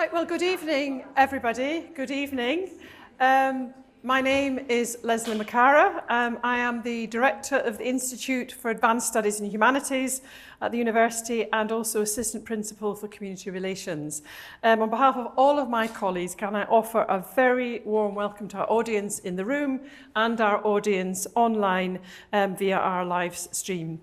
Right, well, good evening, everybody. Good evening. My name is Leslie McCara. I am the Director of the Institute for Advanced Studies in Humanities at the University and also Assistant Principal for Community Relations. On behalf of all of my colleagues, can I offer a very warm welcome to our audience in the room and our audience online via our live stream.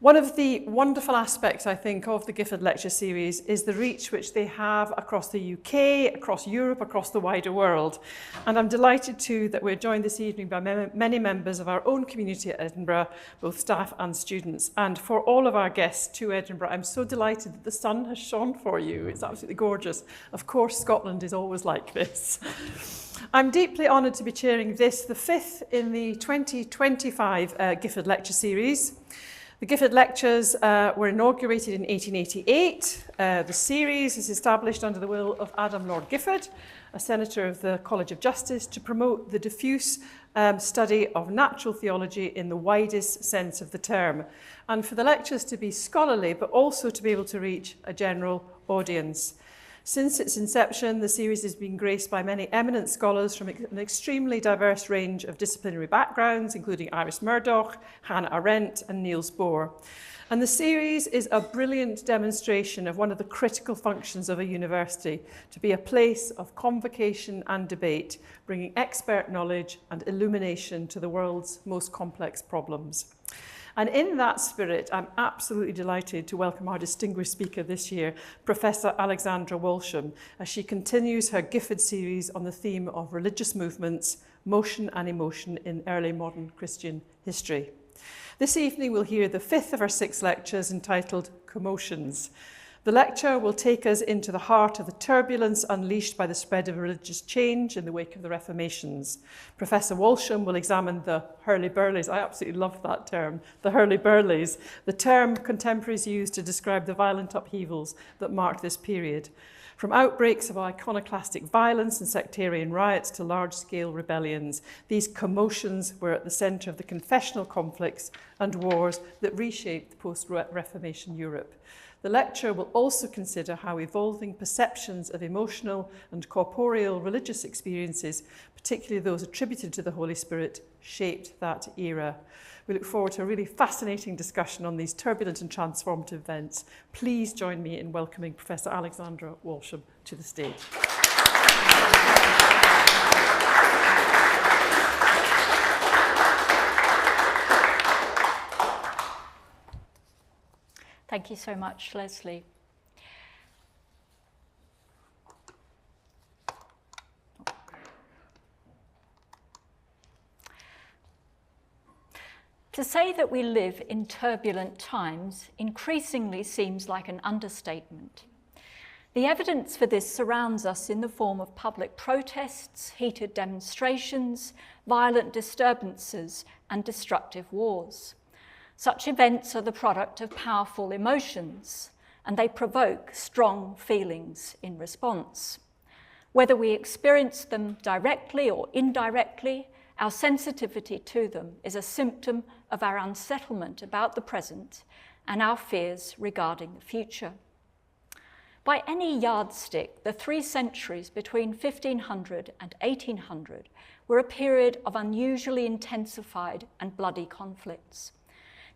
One of the wonderful aspects, I think, of the Gifford Lecture Series is the reach which they have across the UK, across Europe, across the wider world. And I'm delighted too that we're joined this evening by many members of our own community at Edinburgh, both staff and students. And for all of our guests to Edinburgh, I'm so delighted that the sun has shone for you. It's absolutely gorgeous. Of course, Scotland is always like this. I'm deeply honoured to be chairing this, the fifth in the 2025 Gifford Lecture Series. The Gifford Lectures were inaugurated in 1888. The series is established under the will of Adam Lord Gifford, a senator of the College of Justice, to promote the diffuse study of natural theology in the widest sense of the term, and for the lectures to be scholarly, but also to be able to reach a general audience. Since its inception, the series has been graced by many eminent scholars from an extremely diverse range of disciplinary backgrounds, including Iris Murdoch, Hannah Arendt, and Niels Bohr. And the series is a brilliant demonstration of one of the critical functions of a university, to be a place of convocation and debate, bringing expert knowledge and illumination to the world's most complex problems. And in that spirit, I'm absolutely delighted to welcome our distinguished speaker this year, Professor Alexandra Walsham, as she continues her Gifford series on the theme of religious movements, motion and emotion in early modern Christian history. This evening, we'll hear the fifth of our 6 lectures entitled Commotions. The lecture will take us into the heart of the turbulence unleashed by the spread of religious change in the wake of the Reformations. Professor Walsham will examine the hurly burlies. I absolutely love that term, the hurly burlies, the term contemporaries used to describe the violent upheavals that marked this period. From outbreaks of iconoclastic violence and sectarian riots to large-scale rebellions, these commotions were at the centre of the confessional conflicts and wars that reshaped post-Reformation Europe. The lecture will also consider how evolving perceptions of emotional and corporeal religious experiences, particularly those attributed to the Holy Spirit, shaped that era. We look forward to a really fascinating discussion on these turbulent and transformative events. Please join me in welcoming Professor Alexandra Walsham to the stage. Thank you so much, Leslie. To say that we live in turbulent times increasingly seems like an understatement. The evidence for this surrounds us in the form of public protests, heated demonstrations, violent disturbances, and destructive wars. Such events are the product of powerful emotions, and they provoke strong feelings in response. Whether we experience them directly or indirectly, our sensitivity to them is a symptom of our unsettlement about the present and our fears regarding the future. By any yardstick, the 3 centuries between 1500 and 1800 were a period of unusually intensified and bloody conflicts.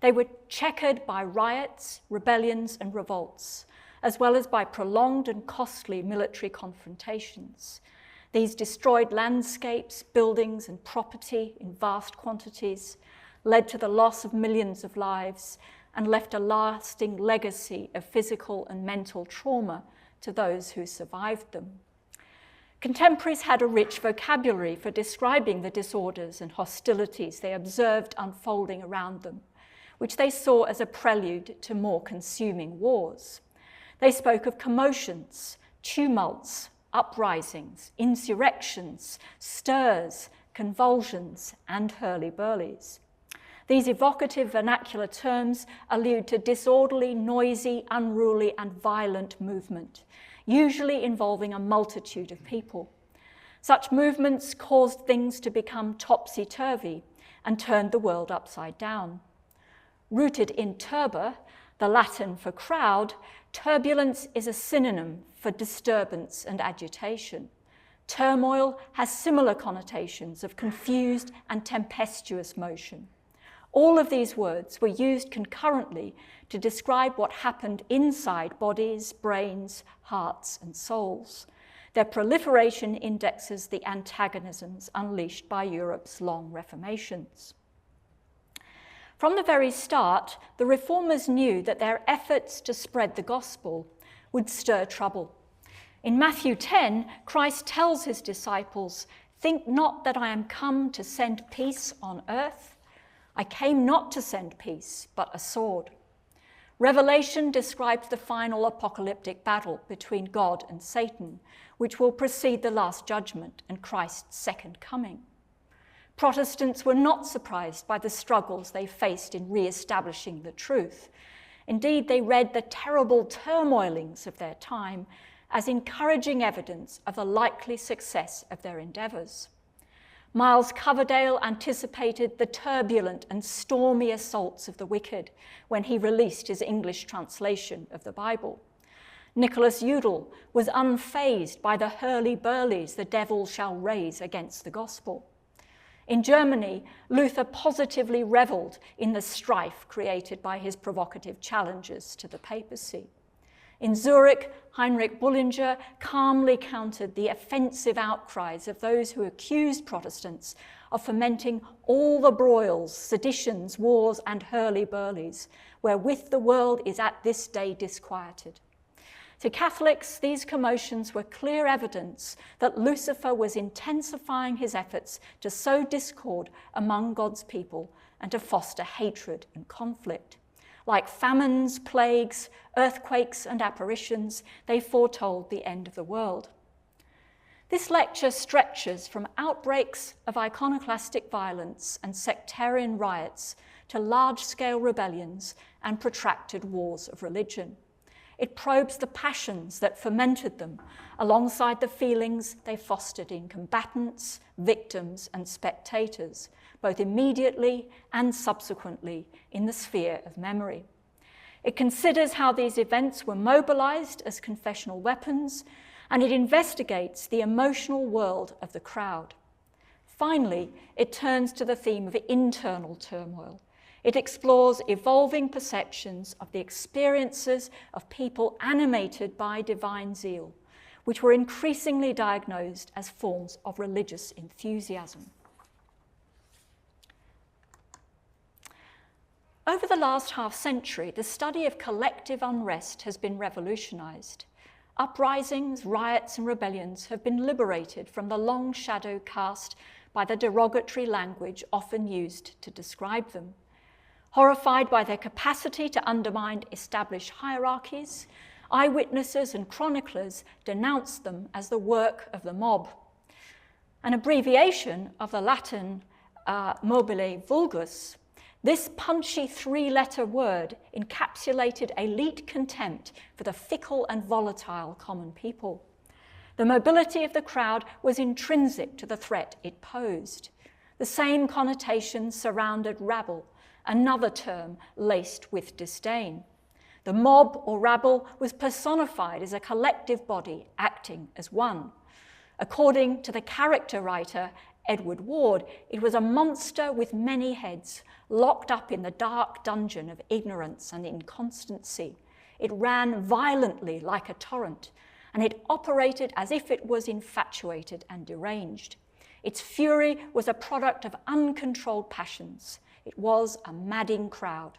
They were checkered by riots, rebellions, and revolts, as well as by prolonged and costly military confrontations. These destroyed landscapes, buildings, and property in vast quantities, led to the loss of millions of lives, and left a lasting legacy of physical and mental trauma to those who survived them. Contemporaries had a rich vocabulary for describing the disorders and hostilities they observed unfolding around them, which they saw as a prelude to more consuming wars. They spoke of commotions, tumults, uprisings, insurrections, stirs, convulsions, and hurly-burlies. These evocative vernacular terms allude to disorderly, noisy, unruly, and violent movement, usually involving a multitude of people. Such movements caused things to become topsy-turvy and turned the world upside down. Rooted in turba, the Latin for crowd, turbulence is a synonym for disturbance and agitation. Turmoil has similar connotations of confused and tempestuous motion. All of these words were used concurrently to describe what happened inside bodies, brains, hearts, and souls. Their proliferation indexes the antagonisms unleashed by Europe's long reformations. From the very start, the reformers knew that their efforts to spread the gospel would stir trouble. In Matthew 10, Christ tells his disciples, "Think not that I am come to send peace on earth. I came not to send peace, but a sword." Revelation describes the final apocalyptic battle between God and Satan, which will precede the last judgment and Christ's second coming. Protestants were not surprised by the struggles they faced in re-establishing the truth. Indeed, they read the terrible turmoilings of their time as encouraging evidence of the likely success of their endeavours. Miles Coverdale anticipated the turbulent and stormy assaults of the wicked when he released his English translation of the Bible. Nicholas Udall was unfazed by the hurly burlies the devil shall raise against the gospel. In Germany, Luther positively revelled in the strife created by his provocative challenges to the papacy. In Zurich, Heinrich Bullinger calmly countered the offensive outcries of those who accused Protestants of fomenting all the broils, seditions, wars, and hurly-burlies, wherewith the world is at this day disquieted. To Catholics, these commotions were clear evidence that Lucifer was intensifying his efforts to sow discord among God's people and to foster hatred and conflict. Like famines, plagues, earthquakes, and apparitions, they foretold the end of the world. This lecture stretches from outbreaks of iconoclastic violence and sectarian riots to large-scale rebellions and protracted wars of religion. It probes the passions that fermented them, alongside the feelings they fostered in combatants, victims, and spectators, both immediately and subsequently in the sphere of memory. It considers how these events were mobilized as confessional weapons, and it investigates the emotional world of the crowd. Finally, it turns to the theme of internal turmoil. It explores evolving perceptions of the experiences of people animated by divine zeal, which were increasingly diagnosed as forms of religious enthusiasm. Over the last half-century, the study of collective unrest has been revolutionized. Uprisings, riots, and rebellions have been liberated from the long shadow cast by the derogatory language often used to describe them. Horrified by their capacity to undermine established hierarchies, eyewitnesses and chroniclers denounced them as the work of the mob. An abbreviation of the Latin mobile vulgus, this punchy three-letter word encapsulated elite contempt for the fickle and volatile common people. The mobility of the crowd was intrinsic to the threat it posed. The same connotations surrounded rabble, another term laced with disdain. The mob or rabble was personified as a collective body acting as one. According to the character writer Edward Ward, it was a monster with many heads, locked up in the dark dungeon of ignorance and inconstancy. It ran violently like a torrent, and it operated as if it was infatuated and deranged. Its fury was a product of uncontrolled passions. It was a madding crowd.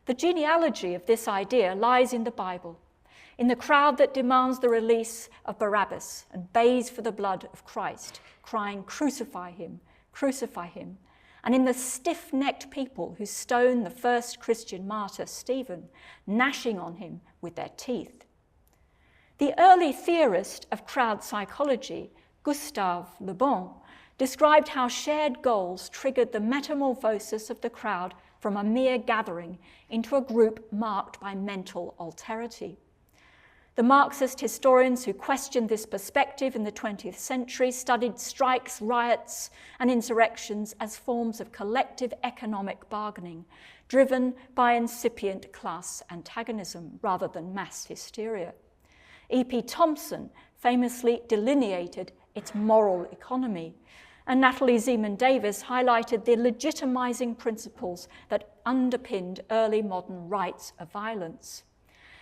The genealogy of this idea lies in the Bible, in the crowd that demands the release of Barabbas and bays for the blood of Christ, crying, "Crucify him, crucify him," and in the stiff-necked people who stone the first Christian martyr, Stephen, gnashing on him with their teeth. The early theorist of crowd psychology, Gustave Le Bon, described how shared goals triggered the metamorphosis of the crowd from a mere gathering into a group marked by mental alterity. The Marxist historians who questioned this perspective in the 20th century studied strikes, riots, and insurrections as forms of collective economic bargaining, driven by incipient class antagonism rather than mass hysteria. E.P. Thompson famously delineated its moral economy, and Natalie Zeman Davis highlighted the legitimizing principles that underpinned early modern rights of violence.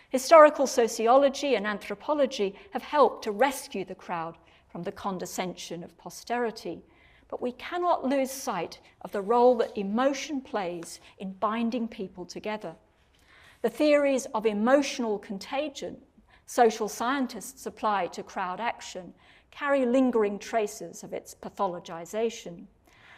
Historical sociology and anthropology have helped to rescue the crowd from the condescension of posterity, but we cannot lose sight of the role that emotion plays in binding people together. The theories of emotional contagion social scientists apply to crowd action carry lingering traces of its pathologization.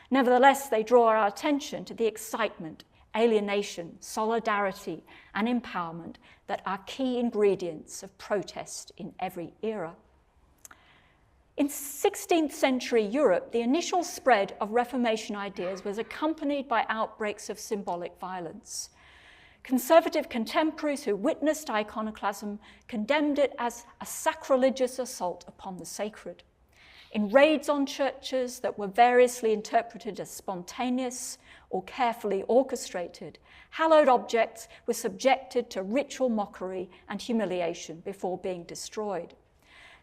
Nevertheless, they draw our attention to the excitement, alienation, solidarity, and empowerment that are key ingredients of protest in every era. In 16th century Europe, the initial spread of Reformation ideas was accompanied by outbreaks of symbolic violence. Conservative contemporaries who witnessed iconoclasm condemned it as a sacrilegious assault upon the sacred. In raids on churches that were variously interpreted as spontaneous or carefully orchestrated, hallowed objects were subjected to ritual mockery and humiliation before being destroyed.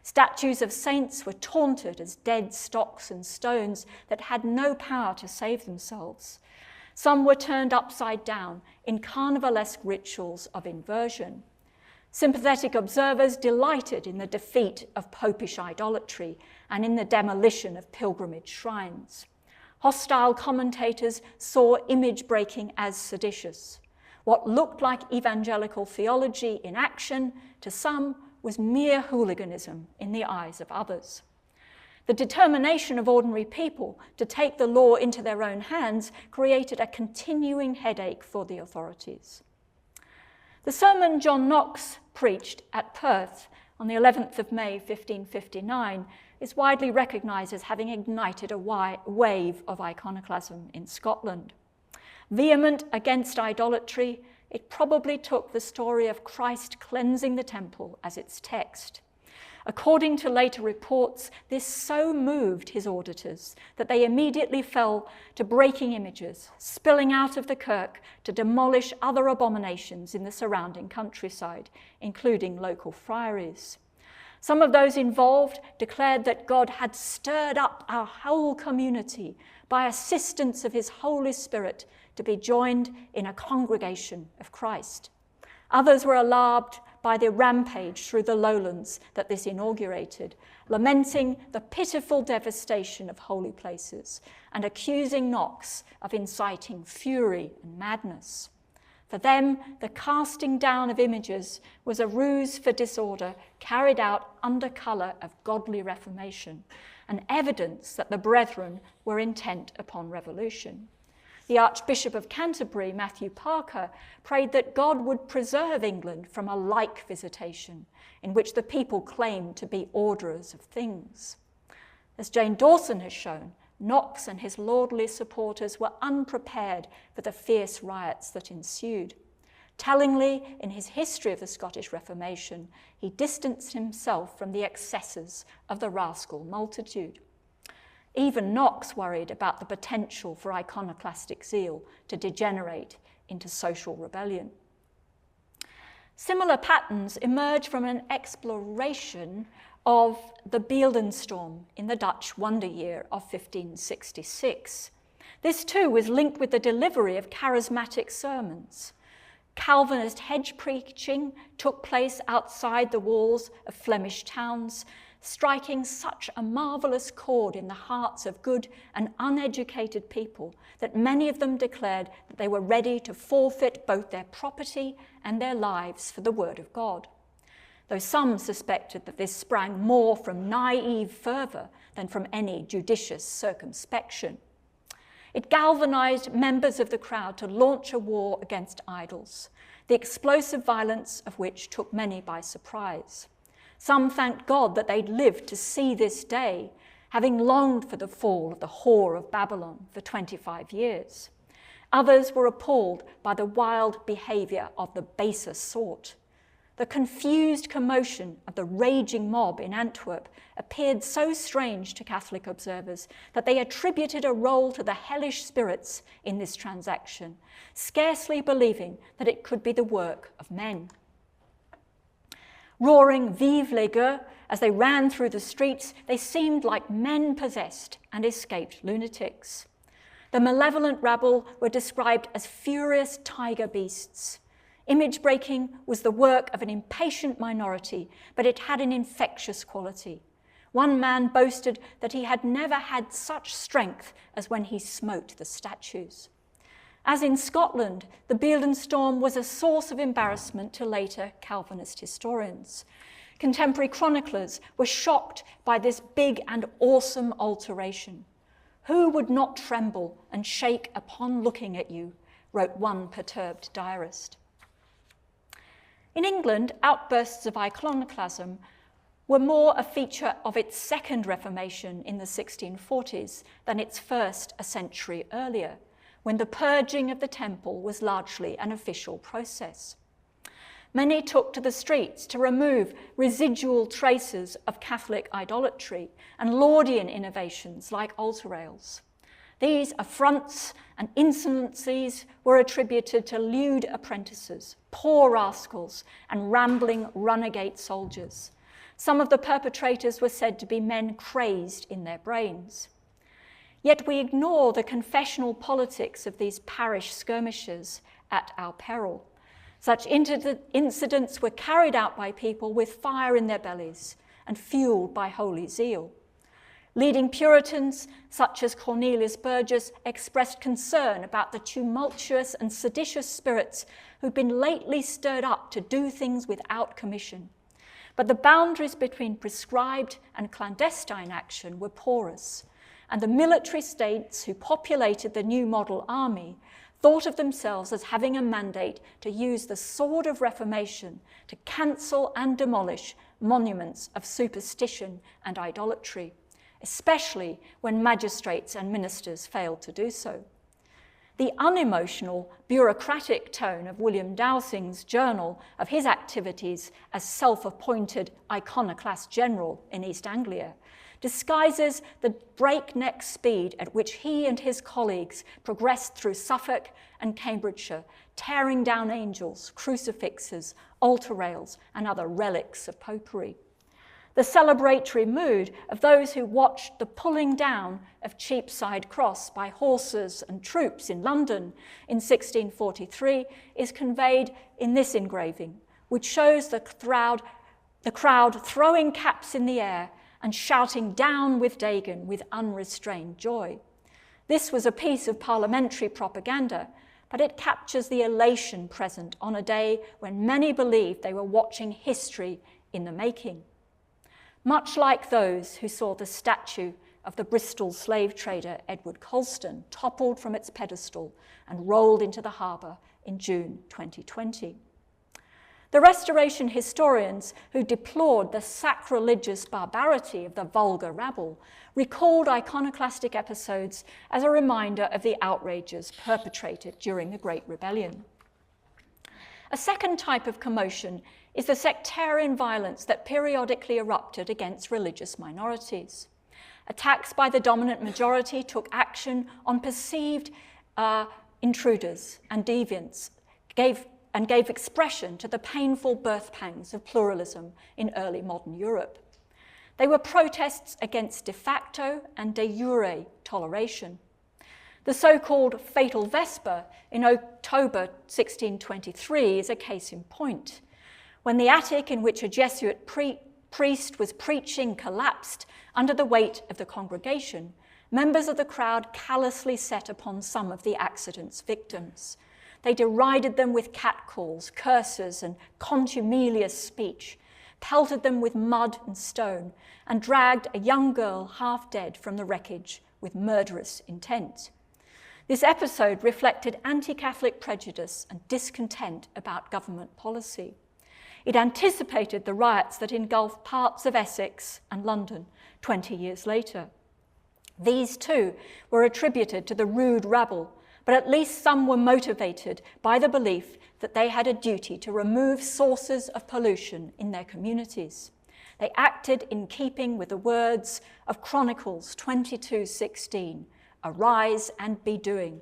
Statues of saints were taunted as dead stocks and stones that had no power to save themselves. Some were turned upside down in carnivalesque rituals of inversion. Sympathetic observers delighted in the defeat of popish idolatry and in the demolition of pilgrimage shrines. Hostile commentators saw image breaking as seditious. What looked like evangelical theology in action to some was mere hooliganism in the eyes of others. The determination of ordinary people to take the law into their own hands created a continuing headache for the authorities. The sermon John Knox preached at Perth on the 11th of May 1559 is widely recognised as having ignited a wave of iconoclasm in Scotland. Vehement against idolatry, it probably took the story of Christ cleansing the temple as its text. According to later reports, this so moved his auditors that they immediately fell to breaking images, spilling out of the kirk to demolish other abominations in the surrounding countryside, including local friaries. Some of those involved declared that God had stirred up our whole community by assistance of his Holy Spirit to be joined in a congregation of Christ. Others were alarmed by the rampage through the lowlands that this inaugurated, lamenting the pitiful devastation of holy places and accusing Knox of inciting fury and madness. For them, the casting down of images was a ruse for disorder carried out under colour of godly reformation, and evidence that the brethren were intent upon revolution. The Archbishop of Canterbury, Matthew Parker, prayed that God would preserve England from a like visitation in which the people claimed to be orderers of things. As Jane Dawson has shown, Knox and his lordly supporters were unprepared for the fierce riots that ensued. Tellingly, in his history of the Scottish Reformation, he distanced himself from the excesses of the rascal multitude. Even Knox worried about the potential for iconoclastic zeal to degenerate into social rebellion. Similar patterns emerge from an exploration of the Beeldenstorm in the Dutch Wonder Year of 1566. This too was linked with the delivery of charismatic sermons. Calvinist hedge preaching took place outside the walls of Flemish towns, striking such a marvellous chord in the hearts of good and uneducated people that many of them declared that they were ready to forfeit both their property and their lives for the word of God, though some suspected that this sprang more from naive fervour than from any judicious circumspection. It galvanised members of the crowd to launch a war against idols, the explosive violence of which took many by surprise. Some thanked God that they'd lived to see this day, having longed for the fall of the whore of Babylon for 25 years. Others were appalled by the wild behaviour of the baser sort. the confused commotion of the raging mob in Antwerp appeared so strange to Catholic observers that they attributed a role to the hellish spirits in this transaction, scarcely believing that it could be the work of men. Roaring "Vive les gueux" as they ran through the streets, they seemed like men possessed and escaped lunatics. The malevolent rabble were described as furious tiger beasts. Image breaking was the work of an impatient minority, but it had an infectious quality. One man boasted that he had never had such strength as when he smote the statues. As in Scotland, the Beildenstorm was a source of embarrassment to later Calvinist historians. Contemporary chroniclers were shocked by this big and awesome alteration. "Who would not tremble and shake upon looking at you?" wrote one perturbed diarist. In England, outbursts of iconoclasm were more a feature of its second Reformation in the 1640s than its first a century earlier, when the purging of the temple was largely an official process. Many took to the streets to remove residual traces of Catholic idolatry and Laudian innovations like altar rails. These affronts and insolencies were attributed to lewd apprentices, poor rascals, and rambling runagate soldiers. Some of the perpetrators were said to be men crazed in their brains. Yet we ignore the confessional politics of these parish skirmishes at our peril. Such incidents were carried out by people with fire in their bellies and fueled by holy zeal. Leading Puritans, such as Cornelius Burgess, expressed concern about the tumultuous and seditious spirits who'd been lately stirred up to do things without commission. But the boundaries between prescribed and clandestine action were porous, and the military states who populated the new model army thought of themselves as having a mandate to use the sword of Reformation to cancel and demolish monuments of superstition and idolatry, especially when magistrates and ministers failed to do so. The unemotional, bureaucratic tone of William Dowsing's journal of his activities as self-appointed iconoclast general in East Anglia disguises the breakneck speed at which he and his colleagues progressed through Suffolk and Cambridgeshire, tearing down angels, crucifixes, altar rails, and other relics of popery. The celebratory mood of those who watched the pulling down of Cheapside Cross by horses and troops in London in 1643 is conveyed in this engraving, which shows the crowd throwing caps in the air and shouting "Down with Dagon" with unrestrained joy. This was a piece of parliamentary propaganda, but it captures the elation present on a day when many believed they were watching history in the making. Much like those who saw the statue of the Bristol slave trader Edward Colston toppled from its pedestal and rolled into the harbour in June 2020. The Restoration historians who deplored the sacrilegious barbarity of the vulgar rabble recalled iconoclastic episodes as a reminder of the outrages perpetrated during the Great Rebellion. A second type of commotion is the sectarian violence that periodically erupted against religious minorities. Attacks by the dominant majority took action on perceived intruders and deviants, gave expression to the painful birth pangs of pluralism in early modern Europe. They were protests against de facto and de jure toleration. The so-called Fatal Vesper in October 1623 is a case in point. When the attic in which a Jesuit priest was preaching collapsed under the weight of the congregation, members of the crowd callously set upon some of the accident's victims. They derided them with catcalls, curses, and contumelious speech, pelted them with mud and stone, and dragged a young girl half dead from the wreckage with murderous intent. This episode reflected anti-Catholic prejudice and discontent about government policy. It anticipated the riots that engulfed parts of Essex and London 20 years later. These too were attributed to the rude rabble, but at least some were motivated by the belief that they had a duty to remove sources of pollution in their communities. They acted in keeping with the words of Chronicles 22:16, "Arise and be doing."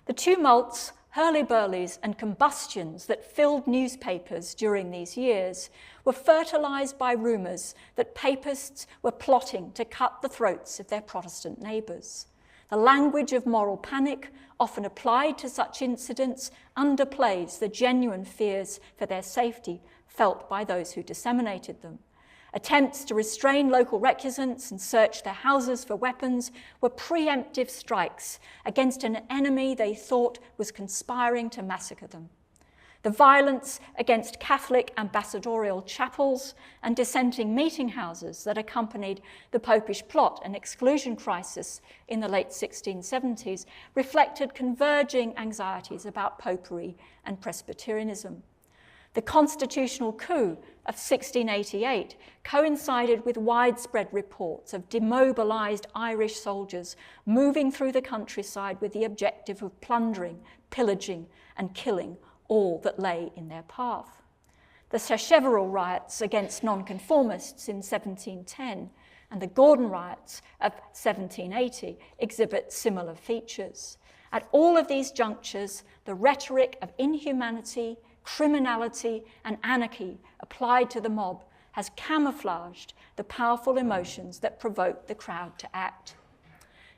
The tumults, hurly burlies and combustions that filled newspapers during these years were fertilised by rumours that papists were plotting to cut the throats of their Protestant neighbours. The language of moral panic, often applied to such incidents, underplays the genuine fears for their safety felt by those who disseminated them. Attempts to restrain local recusants and search their houses for weapons were preemptive strikes against an enemy they thought was conspiring to massacre them. The violence against Catholic ambassadorial chapels and dissenting meeting houses that accompanied the Popish plot and exclusion crisis in the late 1670s reflected converging anxieties about popery and Presbyterianism. The constitutional coup of 1688 coincided with widespread reports of demobilised Irish soldiers moving through the countryside with the objective of plundering, pillaging and killing all that lay in their path. The Sacheverell riots against nonconformists in 1710 and the Gordon riots of 1780 exhibit similar features. At all of these junctures, the rhetoric of inhumanity, criminality and anarchy applied to the mob has camouflaged the powerful emotions that provoked the crowd to act.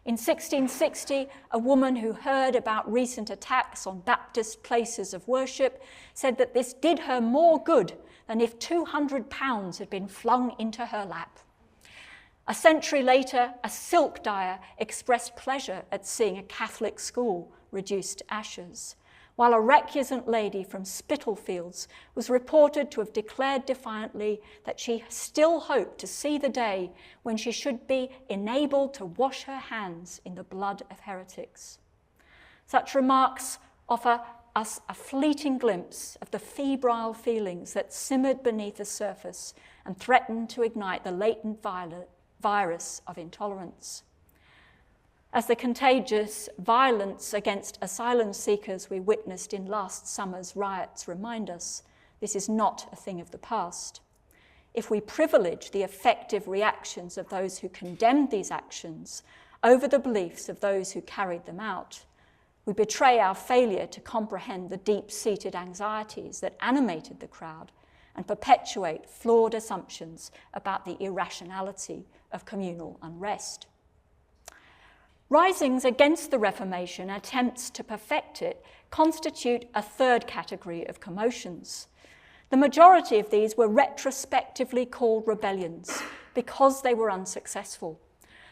In 1660, a woman who heard about recent attacks on Baptist places of worship said that this did her more good than if £200 had been flung into her lap. A century later, a silk dyer expressed pleasure at seeing a Catholic school reduced to ashes, while a recusant lady from Spitalfields was reported to have declared defiantly that she still hoped to see the day when she should be enabled to wash her hands in the blood of heretics. Such remarks offer us a fleeting glimpse of the febrile feelings that simmered beneath the surface and threatened to ignite the latent virus of intolerance. As the contagious violence against asylum seekers we witnessed in last summer's riots remind us, this is not a thing of the past. If we privilege the effective reactions of those who condemned these actions over the beliefs of those who carried them out, we betray our failure to comprehend the deep-seated anxieties that animated the crowd and perpetuate flawed assumptions about the irrationality of communal unrest. Risings against the Reformation and attempts to perfect it constitute a third category of commotions. The majority of these were retrospectively called rebellions because they were unsuccessful.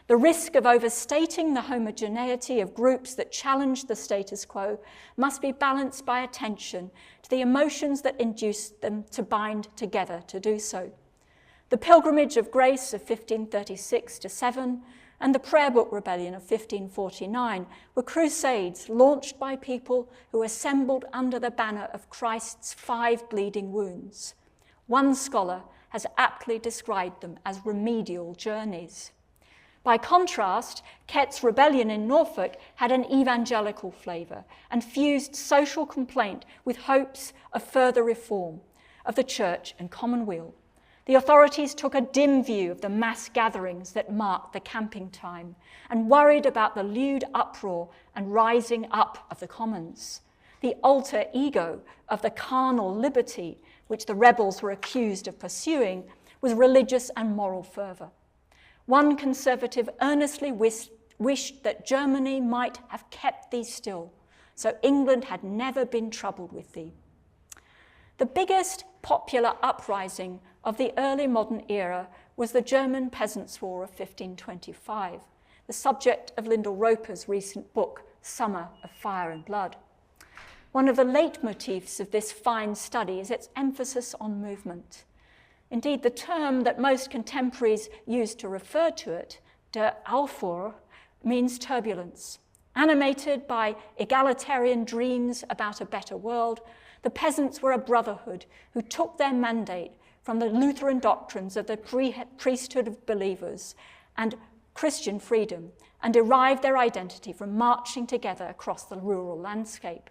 The risk of overstating the homogeneity of groups that challenged the status quo must be balanced by attention to the emotions that induced them to bind together to do so. The Pilgrimage of Grace of 1536-7 and the Prayer Book Rebellion of 1549 were crusades launched by people who assembled under the banner of Christ's 5 bleeding wounds. One scholar has aptly described them as remedial journeys. By contrast, Kett's rebellion in Norfolk had an evangelical flavour and fused social complaint with hopes of further reform of the church and commonweal. The authorities took a dim view of the mass gatherings that marked the camping time and worried about the lewd uproar and rising up of the commons. The alter ego of the carnal liberty which the rebels were accused of pursuing was religious and moral fervour. One conservative earnestly wished that Germany might have kept thee still, so England had never been troubled with thee. The biggest popular uprising of the early modern era was the German Peasants' War of 1525, the subject of Lyndall Roper's recent book, Summer of Fire and Blood. One of the leitmotifs of this fine study is its emphasis on movement. Indeed, the term that most contemporaries use to refer to it, der Aufruhr, means turbulence. Animated by egalitarian dreams about a better world, the peasants were a brotherhood who took their mandate from the Lutheran doctrines of the priesthood of believers and Christian freedom and derived their identity from marching together across the rural landscape.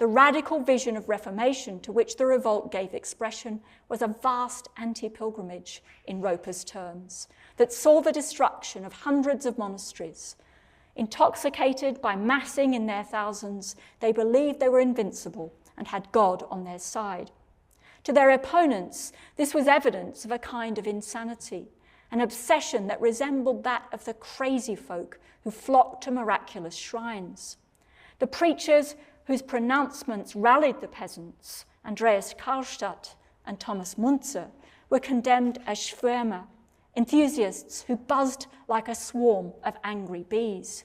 The radical vision of Reformation to which the revolt gave expression was a vast anti-pilgrimage, in Roper's terms, that saw the destruction of hundreds of monasteries. Intoxicated by massing in their thousands, they believed they were invincible and had God on their side. To their opponents, this was evidence of a kind of insanity, an obsession that resembled that of the crazy folk who flocked to miraculous shrines. The preachers whose pronouncements rallied the peasants, Andreas Karlstadt and Thomas Müntzer, were condemned as Schwärmer, enthusiasts who buzzed like a swarm of angry bees.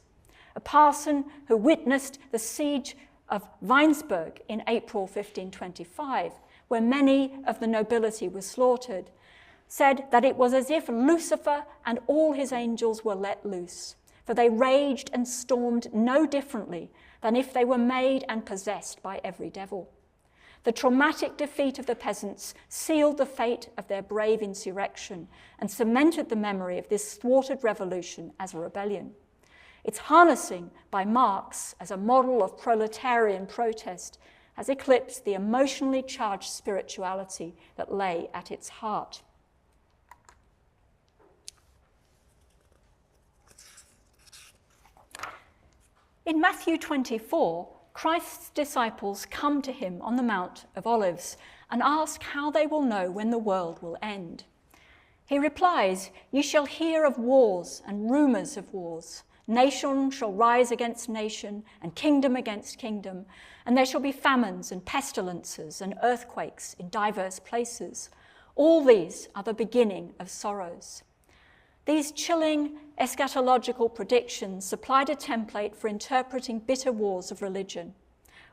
A parson who witnessed the siege of Weinsberg in April 1525, where many of the nobility were slaughtered, said that it was as if Lucifer and all his angels were let loose, for they raged and stormed no differently than if they were made and possessed by every devil. The traumatic defeat of the peasants sealed the fate of their brave insurrection and cemented the memory of this thwarted revolution as a rebellion. Its harnessing by Marx as a model of proletarian protest has eclipsed the emotionally charged spirituality that lay at its heart. In Matthew 24, Christ's disciples come to him on the Mount of Olives and ask how they will know when the world will end. He replies, "You shall hear of wars and rumors of wars. Nation shall rise against nation and kingdom against kingdom, and there shall be famines and pestilences and earthquakes in diverse places. All these are the beginning of sorrows." These chilling eschatological predictions supplied a template for interpreting bitter wars of religion.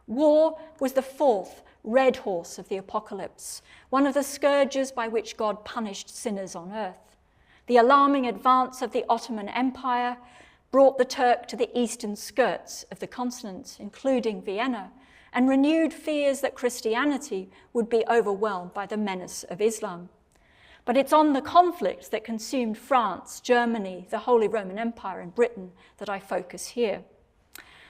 War was the fourth red horse of the apocalypse, one of the scourges by which God punished sinners on earth. The alarming advance of the Ottoman Empire brought the Turk to the eastern skirts of the continent, including Vienna, and renewed fears that Christianity would be overwhelmed by the menace of Islam. But it's on the conflict that consumed France, Germany, the Holy Roman Empire, and Britain that I focus here.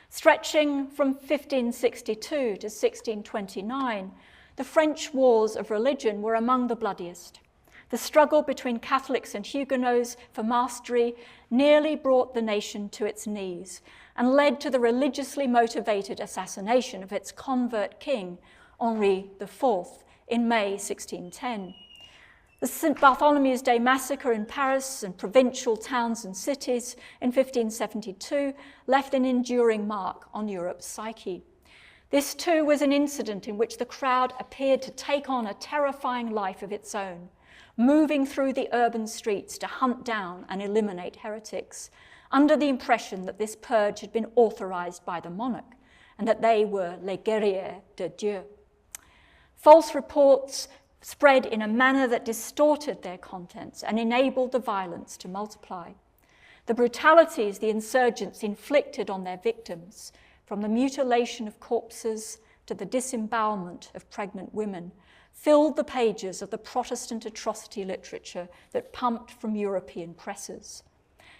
Stretching from 1562 to 1629, the French wars of religion were among the bloodiest. The struggle between Catholics and Huguenots for mastery nearly brought the nation to its knees and led to the religiously motivated assassination of its convert king, Henri IV, in May 1610. The St. Bartholomew's Day massacre in Paris and provincial towns and cities in 1572 left an enduring mark on Europe's psyche. This too was an incident in which the crowd appeared to take on a terrifying life of its own, moving through the urban streets to hunt down and eliminate heretics, under the impression that this purge had been authorized by the monarch and that they were les guerriers de Dieu. False reports spread in a manner that distorted their contents and enabled the violence to multiply. The brutalities the insurgents inflicted on their victims, from the mutilation of corpses to the disembowelment of pregnant women, filled the pages of the Protestant atrocity literature that pumped from European presses.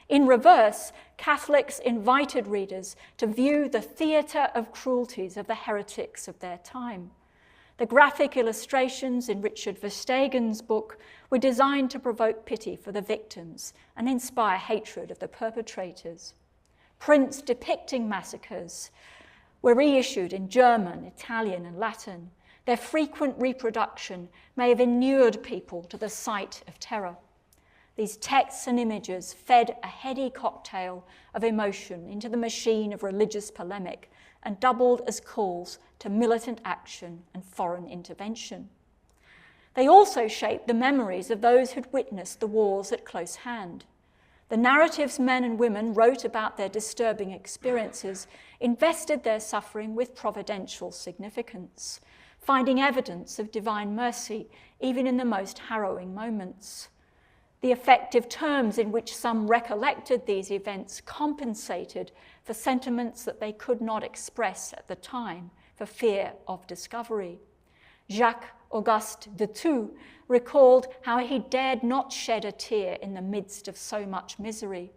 In reverse, Catholics invited readers to view the theatre of cruelties of the heretics of their time. The graphic illustrations in Richard Verstegen's book were designed to provoke pity for the victims and inspire hatred of the perpetrators. Prints depicting massacres were reissued in German, Italian, and Latin. Their frequent reproduction may have inured people to the sight of terror. These texts and images fed a heady cocktail of emotion into the machine of religious polemic and doubled as calls to militant action and foreign intervention. They also shaped the memories of those who'd witnessed the wars at close hand. The narratives men and women wrote about their disturbing experiences invested their suffering with providential significance, finding evidence of divine mercy even in the most harrowing moments. The effective terms in which some recollected these events compensated for sentiments that they could not express at the time for fear of discovery. Jacques Auguste de Thou recalled how he dared not shed a tear in the midst of so much misery.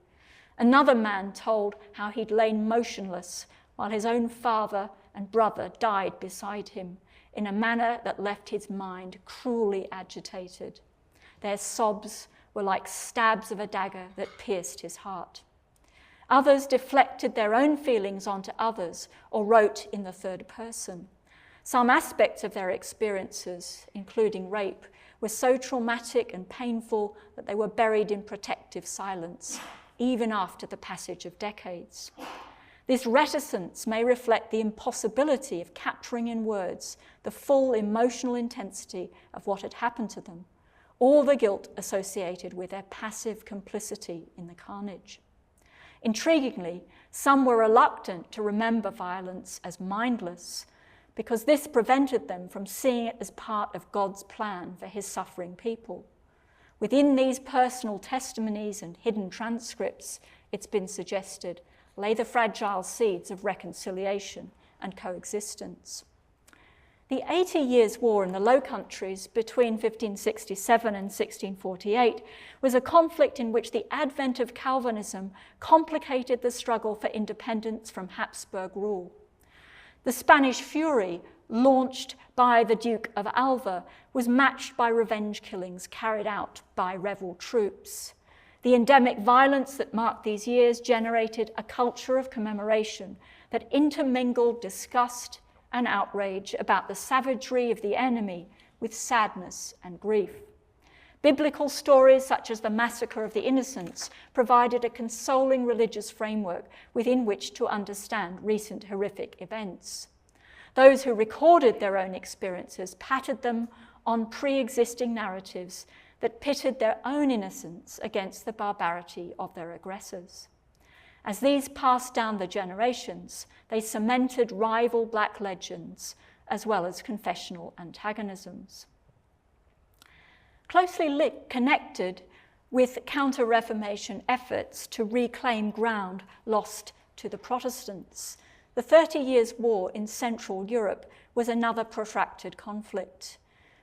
Another man told how he'd lain motionless while his own father and brother died beside him in a manner that left his mind cruelly agitated. Their sobs were like stabs of a dagger that pierced his heart. Others deflected their own feelings onto others or wrote in the third person. Some aspects of their experiences, including rape, were so traumatic and painful that they were buried in protective silence, even after the passage of decades. This reticence may reflect the impossibility of capturing in words the full emotional intensity of what had happened to them, or the guilt associated with their passive complicity in the carnage. Intriguingly, some were reluctant to remember violence as mindless, because this prevented them from seeing it as part of God's plan for his suffering people. Within these personal testimonies and hidden transcripts, it's been suggested, lay the fragile seeds of reconciliation and coexistence. The 80 Years' War in the Low Countries between 1567 and 1648 was a conflict in which the advent of Calvinism complicated the struggle for independence from Habsburg rule. The Spanish fury, launched by the Duke of Alva, was matched by revenge killings carried out by rebel troops. The endemic violence that marked these years generated a culture of commemoration that intermingled disgust and outrage about the savagery of the enemy with sadness and grief. Biblical stories such as the massacre of the innocents provided a consoling religious framework within which to understand recent horrific events. Those who recorded their own experiences patted them on pre-existing narratives that pitted their own innocence against the barbarity of their aggressors. As these passed down the generations, they cemented rival black legends as well as confessional antagonisms. Closely connected with counter-Reformation efforts to reclaim ground lost to the Protestants, the 30 Years' War in Central Europe was another protracted conflict.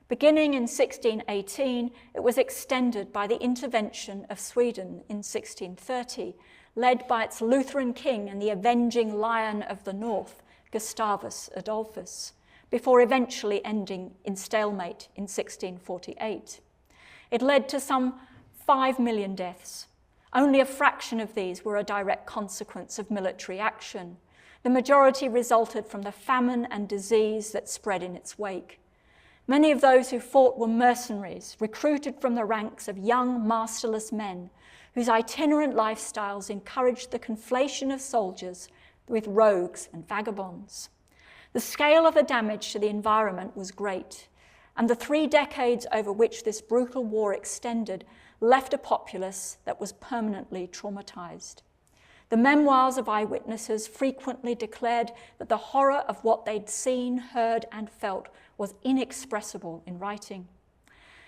Beginning in 1618, it was extended by the intervention of Sweden in 1630, led by its Lutheran king and the avenging Lion of the North, Gustavus Adolphus, before eventually ending in stalemate in 1648. It led to some 5 million deaths. Only a fraction of these were a direct consequence of military action. The majority resulted from the famine and disease that spread in its wake. Many of those who fought were mercenaries, recruited from the ranks of young, masterless men, whose itinerant lifestyles encouraged the conflation of soldiers with rogues and vagabonds. The scale of the damage to the environment was great, and the 3 decades over which this brutal war extended left a populace that was permanently traumatized. The memoirs of eyewitnesses frequently declared that the horror of what they'd seen, heard, and felt was inexpressible in writing.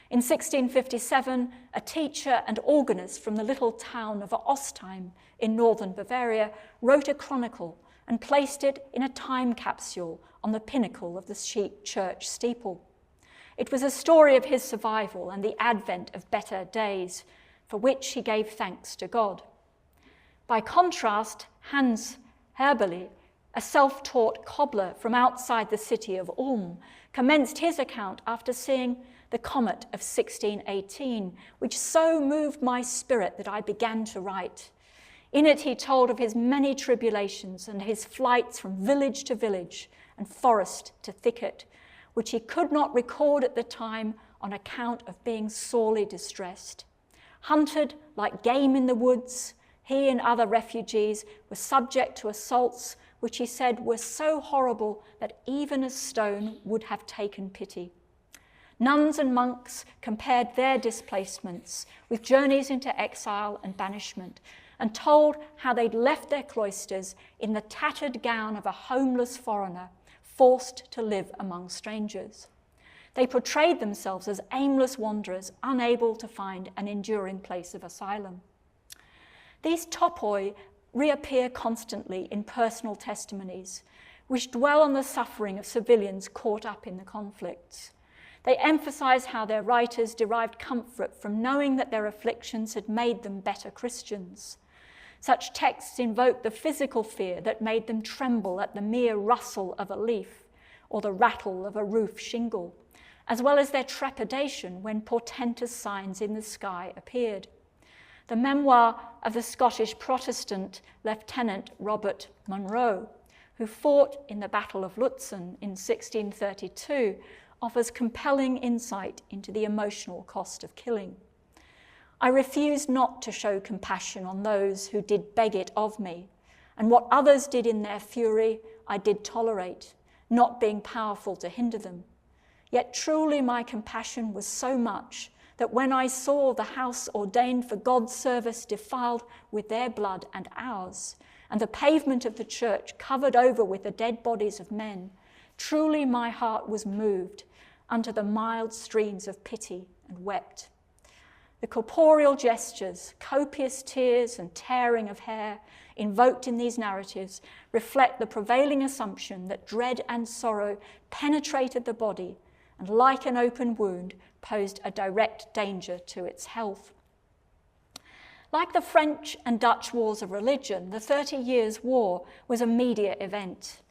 In 1657, a teacher and organist from the little town of Ostheim in northern Bavaria wrote a chronicle and placed it in a time capsule on the pinnacle of the church steeple. It was a story of his survival and the advent of better days, for which he gave thanks to God. By contrast, Hans Hurly, a self-taught cobbler from outside the city of Ulm, commenced his account after seeing the comet of 1618, which so moved my spirit that I began to write. In it he told of his many tribulations and his flights from village to village and forest to thicket, which he could not record at the time on account of being sorely distressed. Hunted like game in the woods, he and other refugees were subject to assaults which he said were so horrible that even a stone would have taken pity. Nuns and monks compared their displacements with journeys into exile and banishment, and told how they'd left their cloisters in the tattered gown of a homeless foreigner, forced to live among strangers. They portrayed themselves as aimless wanderers, unable to find an enduring place of asylum. These topoi reappear constantly in personal testimonies, which dwell on the suffering of civilians caught up in the conflicts. They emphasize how their writers derived comfort from knowing that their afflictions had made them better Christians. Such texts invoke the physical fear that made them tremble at the mere rustle of a leaf or the rattle of a roof shingle, as well as their trepidation when portentous signs in the sky appeared. The memoir of the Scottish Protestant Lieutenant Robert Munro, who fought in the Battle of Lutzen in 1632, offers compelling insight into the emotional cost of killing. I refused not to show compassion on those who did beg it of me, and what others did in their fury I did tolerate, not being powerful to hinder them. Yet truly my compassion was so much that when I saw the house ordained for God's service defiled with their blood and ours, and the pavement of the church covered over with the dead bodies of men, truly my heart was moved unto the mild streams of pity and wept. The corporeal gestures, copious tears and tearing of hair invoked in these narratives reflect the prevailing assumption that dread and sorrow penetrated the body and, like an open wound, posed a direct danger to its health. Like the French and Dutch wars of religion, the 30 Years' War was a media event.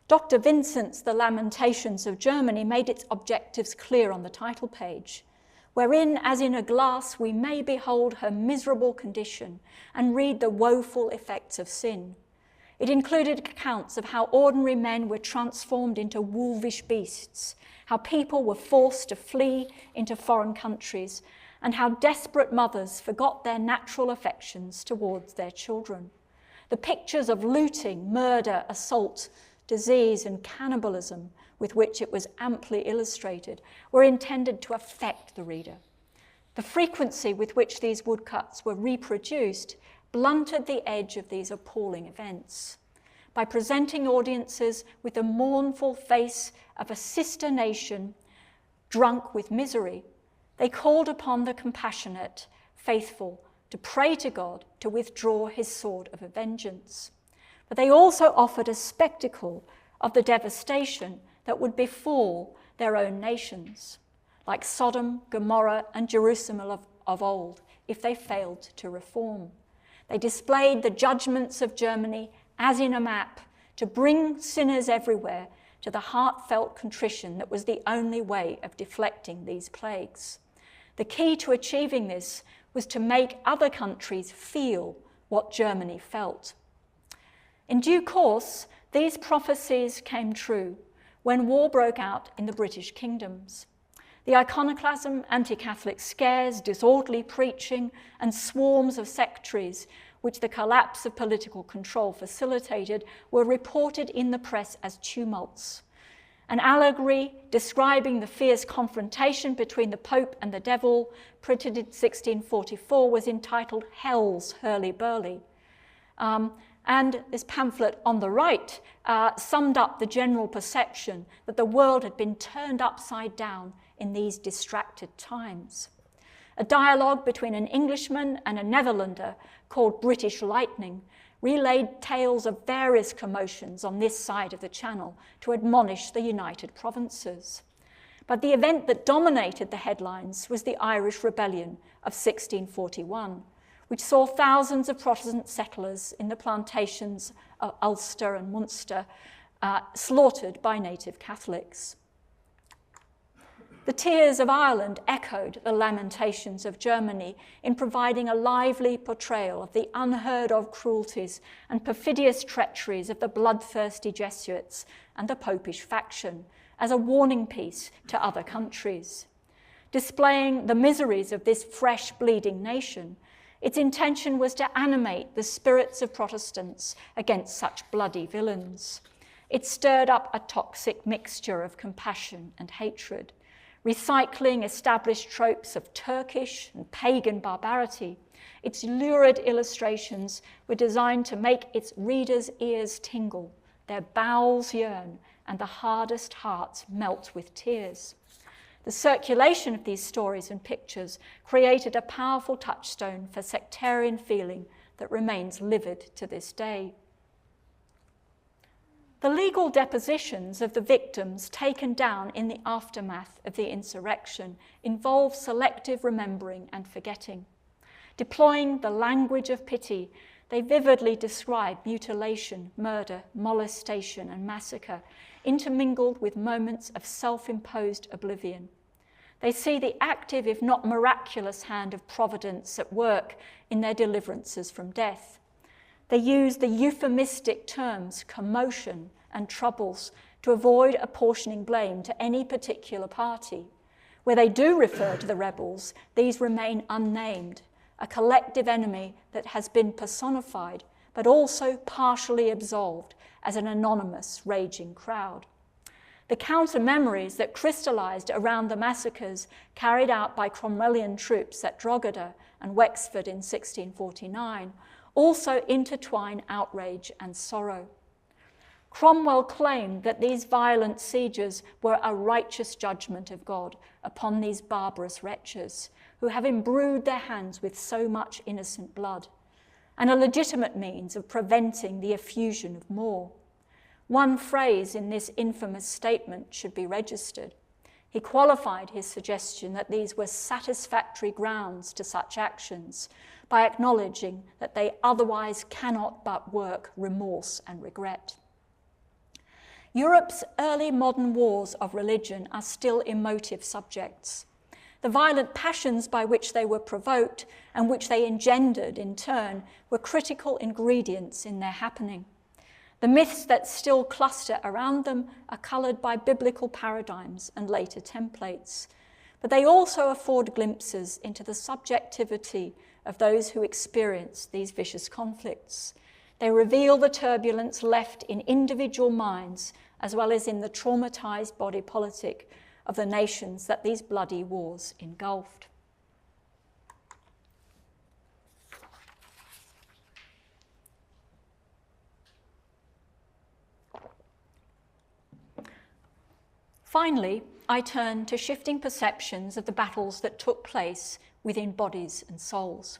Dr. Vincent's The Lamentations of Germany made its objectives clear on the title page, wherein, as in a glass, we may behold her miserable condition and read the woeful effects of sin. It included accounts of how ordinary men were transformed into wolvish beasts, how people were forced to flee into foreign countries, and how desperate mothers forgot their natural affections towards their children. The pictures of looting, murder, assault, disease, and cannibalism with which it was amply illustrated were intended to affect the reader. The frequency with which these woodcuts were reproduced blunted the edge of these appalling events. By presenting audiences with the mournful face of a sister nation drunk with misery, they called upon the compassionate, faithful, to pray to God to withdraw his sword of vengeance. But they also offered a spectacle of the devastation that would befall their own nations, like Sodom, Gomorrah, and Jerusalem of old, if they failed to reform. They displayed the judgments of Germany as in a map to bring sinners everywhere to the heartfelt contrition that was the only way of deflecting these plagues. The key to achieving this was to make other countries feel what Germany felt. In due course, these prophecies came true when war broke out in the British kingdoms. The iconoclasm, anti-Catholic scares, disorderly preaching, and swarms of sectaries, which the collapse of political control facilitated, were reported in the press as tumults. An allegory describing the fierce confrontation between the Pope and the Devil, printed in 1644, was entitled Hell's Hurly Burly. And this pamphlet on the right summed up the general perception that the world had been turned upside down in these distracted times. A dialogue between an Englishman and a Netherlander called British Lightning relayed tales of various commotions on this side of the Channel to admonish the United Provinces. But the event that dominated the headlines was the Irish Rebellion of 1641, which saw thousands of Protestant settlers in the plantations of Ulster and Munster slaughtered by native Catholics. The tears of Ireland echoed the lamentations of Germany in providing a lively portrayal of the unheard-of cruelties and perfidious treacheries of the bloodthirsty Jesuits and the Popish faction as a warning piece to other countries. Displaying the miseries of this fresh, bleeding nation, its intention was to animate the spirits of Protestants against such bloody villains. It stirred up a toxic mixture of compassion and hatred, recycling established tropes of Turkish and pagan barbarity. Its lurid illustrations were designed to make its readers' ears tingle, their bowels yearn, and the hardest hearts melt with tears. The circulation of these stories and pictures created a powerful touchstone for sectarian feeling that remains livid to this day. The legal depositions of the victims taken down in the aftermath of the insurrection involve selective remembering and forgetting. Deploying the language of pity, they vividly describe mutilation, murder, molestation, and massacre, intermingled with moments of self-imposed oblivion. They see the active, if not miraculous, hand of providence at work in their deliverances from death. They use the euphemistic terms commotion and troubles to avoid apportioning blame to any particular party. Where they do refer to the rebels, these remain unnamed, a collective enemy that has been personified, but also partially absolved as an anonymous raging crowd. The counter-memories that crystallised around the massacres carried out by Cromwellian troops at Drogheda and Wexford in 1649 also intertwine outrage and sorrow. Cromwell claimed that these violent sieges were a righteous judgment of God upon these barbarous wretches who have imbrued their hands with so much innocent blood, and a legitimate means of preventing the effusion of more. One phrase in this infamous statement should be registered. He qualified his suggestion that these were satisfactory grounds to such actions by acknowledging that they otherwise cannot but work remorse and regret. Europe's early modern wars of religion are still emotive subjects. The violent passions by which they were provoked and which they engendered in turn were critical ingredients in their happening. The myths that still cluster around them are coloured by biblical paradigms and later templates, but they also afford glimpses into the subjectivity of those who experience these vicious conflicts. They reveal the turbulence left in individual minds as well as in the traumatised body politic of the nations that these bloody wars engulfed. Finally, I turn to shifting perceptions of the battles that took place within bodies and souls.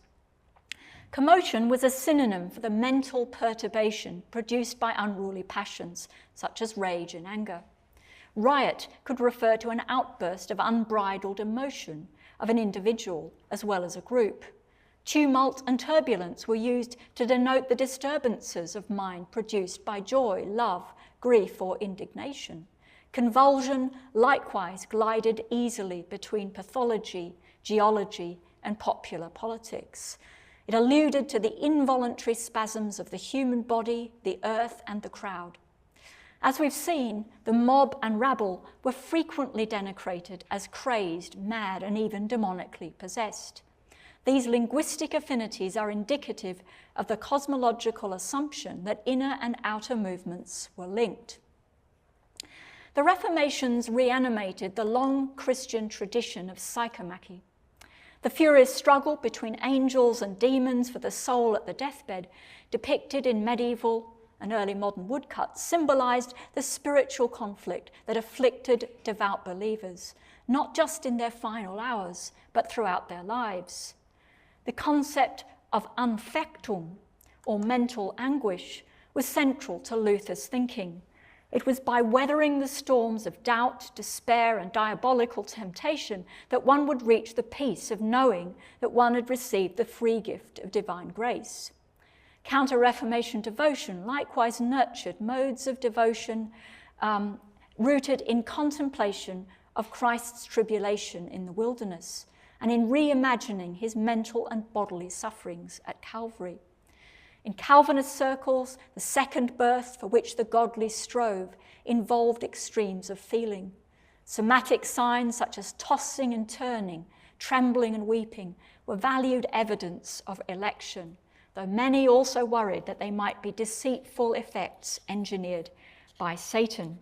Commotion was a synonym for the mental perturbation produced by unruly passions, such as rage and anger. Riot could refer to an outburst of unbridled emotion of an individual as well as a group. Tumult and turbulence were used to denote the disturbances of mind produced by joy, love, grief, or indignation. Convulsion likewise glided easily between pathology, geology, and popular politics. It alluded to the involuntary spasms of the human body, the earth, and the crowd. As we've seen, the mob and rabble were frequently denigrated as crazed, mad, and even demonically possessed. These linguistic affinities are indicative of the cosmological assumption that inner and outer movements were linked. The Reformations reanimated the long Christian tradition of psychomachy. The furious struggle between angels and demons for the soul at the deathbed, depicted in medieval and early modern woodcuts, symbolised the spiritual conflict that afflicted devout believers, not just in their final hours, but throughout their lives. The concept of Anfechtung, or mental anguish, was central to Luther's thinking. It was by weathering the storms of doubt, despair, and diabolical temptation that one would reach the peace of knowing that one had received the free gift of divine grace. Counter-Reformation devotion likewise nurtured modes of devotion rooted in contemplation of Christ's tribulation in the wilderness and in reimagining his mental and bodily sufferings at Calvary. In Calvinist circles, the second birth for which the godly strove involved extremes of feeling. Somatic signs such as tossing and turning, trembling and weeping were valued evidence of election, though many also worried that they might be deceitful effects engineered by Satan.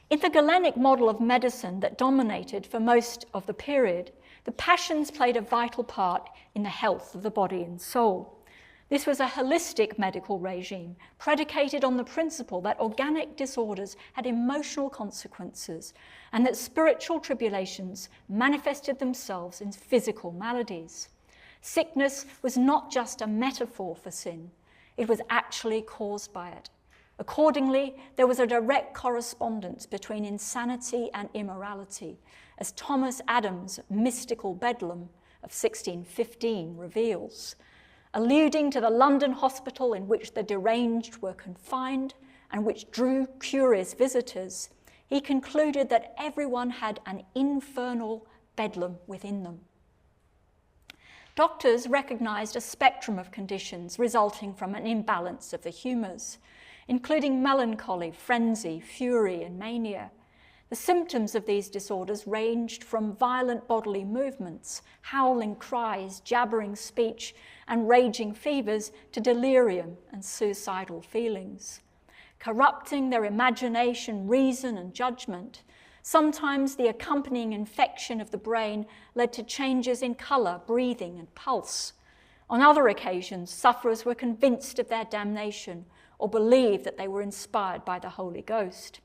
In the Galenic model of medicine that dominated for most of the period, the passions played a vital part in the health of the body and soul. This was a holistic medical regime predicated on the principle that organic disorders had emotional consequences and that spiritual tribulations manifested themselves in physical maladies. Sickness was not just a metaphor for sin, it was actually caused by it. Accordingly, there was a direct correspondence between insanity and immorality, as Thomas Adams' mystical bedlam of 1615 reveals. alluding to the London hospital in which the deranged were confined and which drew curious visitors, he concluded that everyone had an infernal bedlam within them. Doctors recognised a spectrum of conditions resulting from an imbalance of the humours, including melancholy, frenzy, fury, and mania. The symptoms of these disorders ranged from violent bodily movements, howling cries, jabbering speech, and raging fevers to delirium and suicidal feelings, corrupting their imagination, reason, and judgment. Sometimes the accompanying infection of the brain led to changes in colour, breathing, and pulse. On other occasions, sufferers were convinced of their damnation or believed that they were inspired by the Holy Ghost.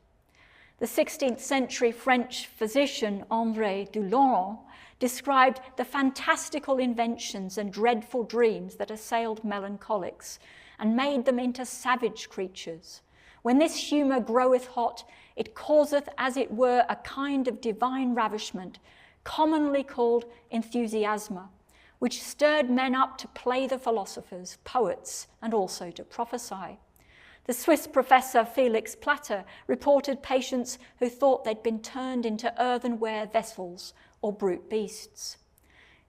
The 16th century French physician André Dulaurent described the fantastical inventions and dreadful dreams that assailed melancholics and made them into savage creatures. When this humour groweth hot, it causeth as it were a kind of divine ravishment, commonly called enthusiasma, which stirred men up to play the philosophers, poets, and also to prophesy. The Swiss professor Felix Platter reported patients who thought they'd been turned into earthenware vessels or brute beasts.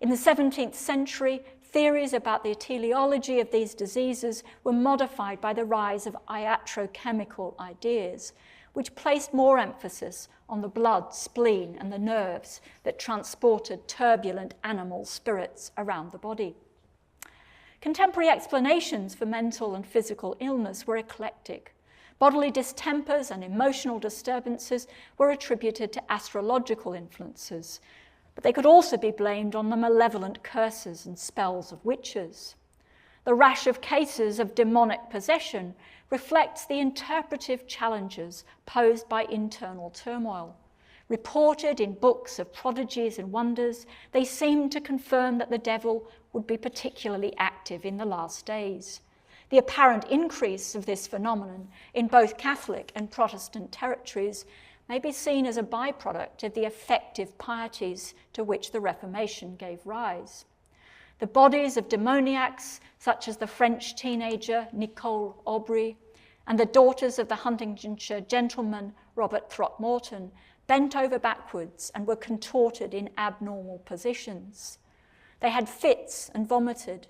In the 17th century, theories about the etiology of these diseases were modified by the rise of iatrochemical ideas, which placed more emphasis on the blood, spleen, and the nerves that transported turbulent animal spirits around the body. Contemporary explanations for mental and physical illness were eclectic. Bodily distempers and emotional disturbances were attributed to astrological influences, but they could also be blamed on the malevolent curses and spells of witches. The rash of cases of demonic possession reflects the interpretive challenges posed by internal turmoil. Reported in books of prodigies and wonders, they seem to confirm that the devil would be particularly active in the last days. The apparent increase of this phenomenon in both Catholic and Protestant territories may be seen as a byproduct of the effective pieties to which the Reformation gave rise. The bodies of demoniacs, such as the French teenager Nicole Aubry and the daughters of the Huntingdonshire gentleman Robert Throckmorton, bent over backwards and were contorted in abnormal positions. They had fits and vomited.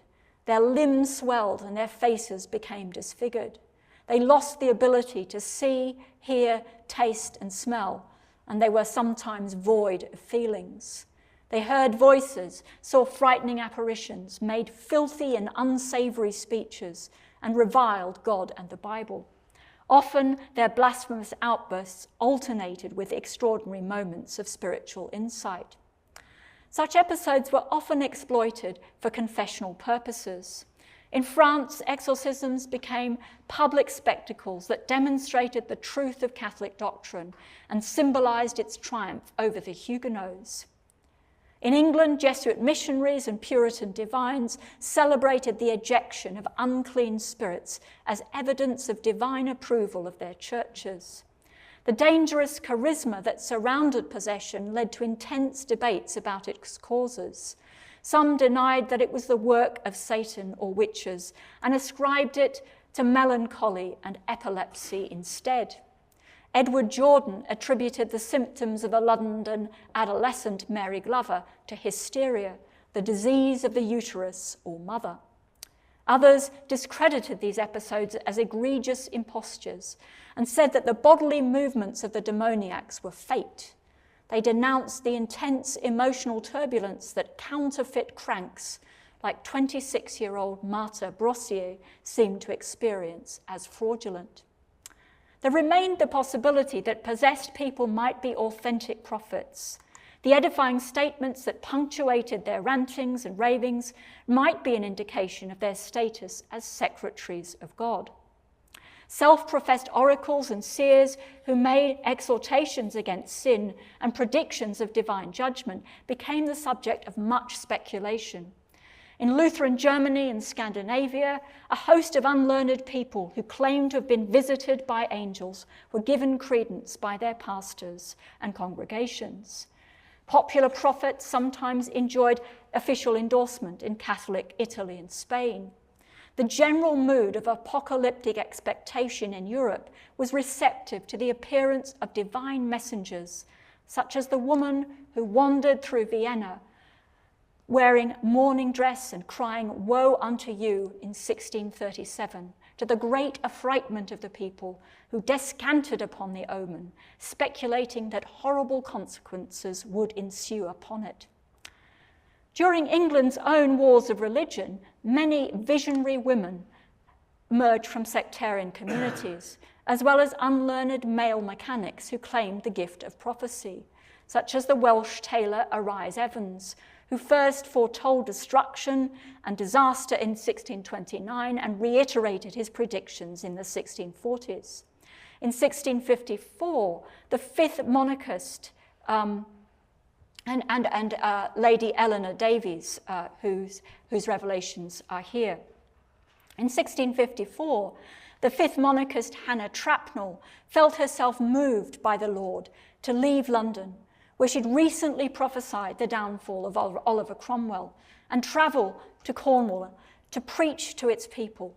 Their limbs swelled and their faces became disfigured. They lost the ability to see, hear, taste, and smell, and they were sometimes void of feelings. They heard voices, saw frightening apparitions, made filthy and unsavory speeches, and reviled God and the Bible. Often their blasphemous outbursts alternated with extraordinary moments of spiritual insight. Such episodes were often exploited for confessional purposes. In France, exorcisms became public spectacles that demonstrated the truth of Catholic doctrine and symbolized its triumph over the Huguenots. In England, Jesuit missionaries and Puritan divines celebrated the ejection of unclean spirits as evidence of divine approval of their churches. The dangerous charisma that surrounded possession led to intense debates about its causes. Some denied that it was the work of Satan or witches and ascribed it to melancholy and epilepsy instead. Edward Jordan attributed the symptoms of a London adolescent Mary Glover to hysteria, the disease of the uterus or mother. Others discredited these episodes as egregious impostures and said that the bodily movements of the demoniacs were fate. They denounced the intense emotional turbulence that counterfeit cranks like 26-year-old Martha Brossier seemed to experience as fraudulent. There remained the possibility that possessed people might be authentic prophets. The edifying statements that punctuated their rantings and ravings might be an indication of their status as secretaries of God. Self-professed oracles and seers who made exhortations against sin and predictions of divine judgment became the subject of much speculation. In Lutheran Germany and Scandinavia, a host of unlearned people who claimed to have been visited by angels were given credence by their pastors and congregations. Popular prophets sometimes enjoyed official endorsement in Catholic Italy and Spain. The general mood of apocalyptic expectation in Europe was receptive to the appearance of divine messengers, such as the woman who wandered through Vienna wearing mourning dress and crying, "Woe unto you," in 1637, to the great affrightment of the people who descanted upon the omen, speculating that horrible consequences would ensue upon it. During England's own wars of religion, many visionary women emerged from sectarian communities, as well as unlearned male mechanics who claimed the gift of prophecy, such as the Welsh tailor Arise Evans, who first foretold destruction and disaster in 1629 and reiterated his predictions in the 1640s. In 1654, the fifth monarchist Lady Eleanor Davies, whose revelations are here. In 1654, the fifth monarchist Hannah Trapnell felt herself moved by the Lord to leave London, where she'd recently prophesied the downfall of Oliver Cromwell, and travel to Cornwall to preach to its people,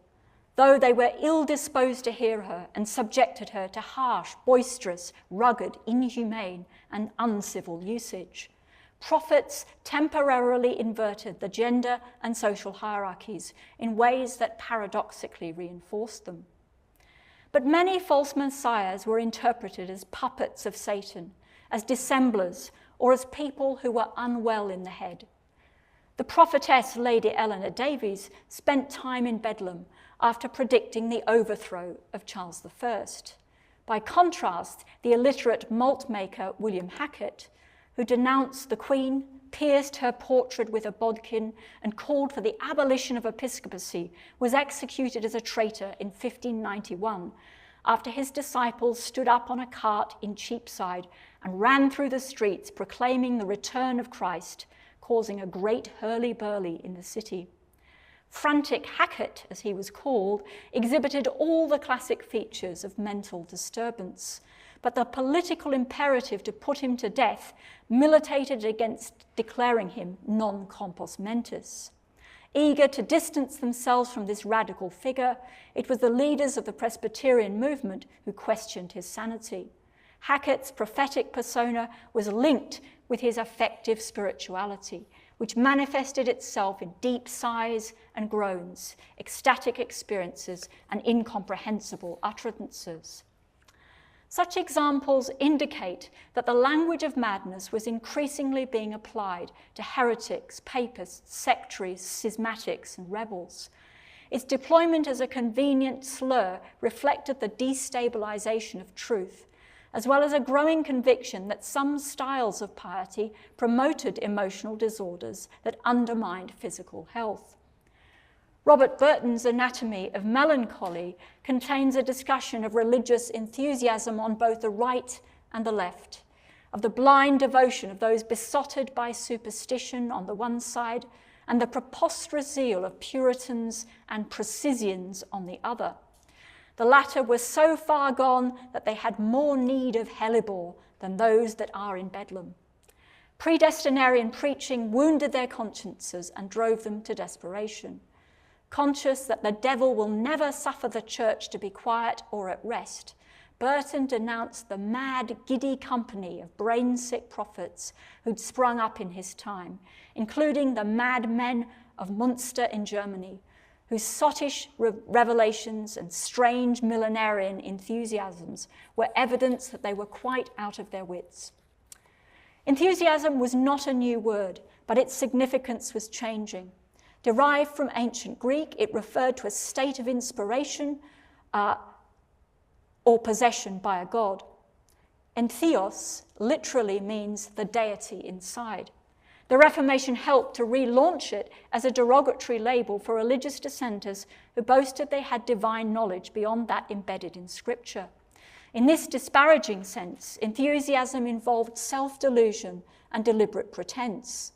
though they were ill-disposed to hear her and subjected her to harsh, boisterous, rugged, inhumane, and uncivil usage. Prophets temporarily inverted the gender and social hierarchies in ways that paradoxically reinforced them. But many false messiahs were interpreted as puppets of Satan, as dissemblers, or as people who were unwell in the head. The prophetess Lady Eleanor Davies spent time in Bedlam after predicting the overthrow of Charles I. By contrast, the illiterate malt maker William Hackett, who denounced the Queen, pierced her portrait with a bodkin, and called for the abolition of episcopacy, was executed as a traitor in 1591, after his disciples stood up on a cart in Cheapside and ran through the streets proclaiming the return of Christ, causing a great hurly-burly in the city. Frantic Hackett, as he was called, exhibited all the classic features of mental disturbance, but the political imperative to put him to death militated against declaring him non compos mentis. Eager to distance themselves from this radical figure, it was the leaders of the Presbyterian movement who questioned his sanity. Hackett's prophetic persona was linked with his affective spirituality, which manifested itself in deep sighs and groans, ecstatic experiences, and incomprehensible utterances. Such examples indicate that the language of madness was increasingly being applied to heretics, papists, sectaries, schismatics, and rebels. Its deployment as a convenient slur reflected the destabilization of truth, as well as a growing conviction that some styles of piety promoted emotional disorders that undermined physical health. Robert Burton's Anatomy of Melancholy contains a discussion of religious enthusiasm on both the right and the left, of the blind devotion of those besotted by superstition on the one side, and the preposterous zeal of Puritans and Precisians on the other. The latter were so far gone that they had more need of hellebore than those that are in Bedlam. Predestinarian preaching wounded their consciences and drove them to desperation. Conscious that the devil will never suffer the church to be quiet or at rest, Burton denounced the mad, giddy company of brain-sick prophets who'd sprung up in his time, including the madmen of Munster in Germany, whose sottish revelations and strange millenarian enthusiasms were evidence that they were quite out of their wits. Enthusiasm was not a new word, but its significance was changing. Derived from ancient Greek, it referred to a state of inspiration or possession by a god. Entheos literally means the deity inside. The Reformation helped to relaunch it as a derogatory label for religious dissenters who boasted they had divine knowledge beyond that embedded in Scripture. In this disparaging sense, enthusiasm involved self-delusion and deliberate pretense.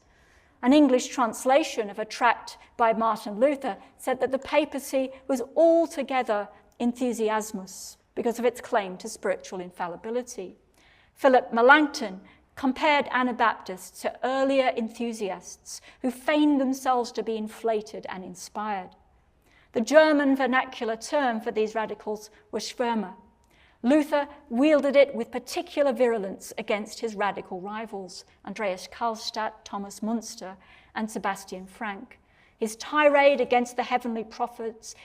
An English translation of a tract by Martin Luther said that the papacy was altogether enthusiasmus because of its claim to spiritual infallibility. Philip Melanchthon compared Anabaptists to earlier enthusiasts who feigned themselves to be inflated and inspired. The German vernacular term for these radicals was Schwärmer. Luther wielded it with particular virulence against his radical rivals, Andreas Karlstadt, Thomas Munster, and Sebastian Frank. His tirade against the heavenly prophets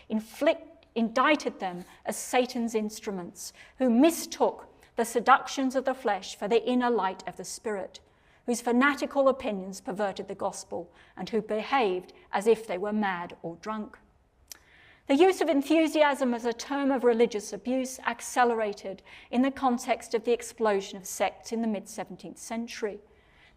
indicted them as Satan's instruments, who mistook the seductions of the flesh for the inner light of the spirit, whose fanatical opinions perverted the gospel, and who behaved as if they were mad or drunk. The use of enthusiasm as a term of religious abuse accelerated in the context of the explosion of sects in the mid-17th century.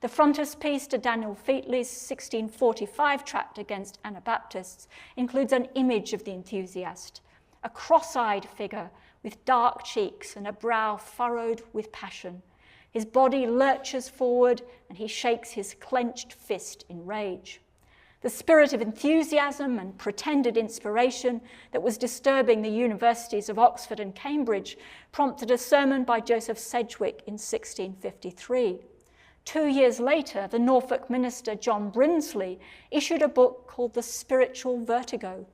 The frontispiece to Daniel Featley's 1645 tract against Anabaptists includes an image of the enthusiast, a cross-eyed figure with dark cheeks and a brow furrowed with passion. His body lurches forward and he shakes his clenched fist in rage. The spirit of enthusiasm and pretended inspiration that was disturbing the universities of Oxford and Cambridge prompted a sermon by Joseph Sedgwick in 1653. 2 years later, the Norfolk minister John Brinsley issued a book called The Spiritual Vertigo.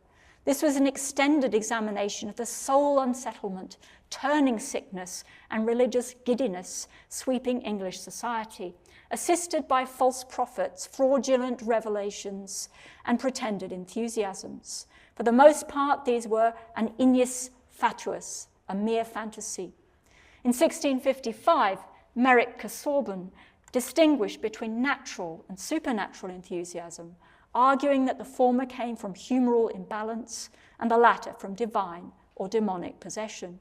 This was an extended examination of the soul unsettlement, turning sickness, and religious giddiness sweeping English society, assisted by false prophets, fraudulent revelations, and pretended enthusiasms. For the most part, these were an ignis fatuus, a mere fantasy. In 1655, Merrick Casaubon distinguished between natural and supernatural enthusiasm, arguing that the former came from humoral imbalance and the latter from divine or demonic possession.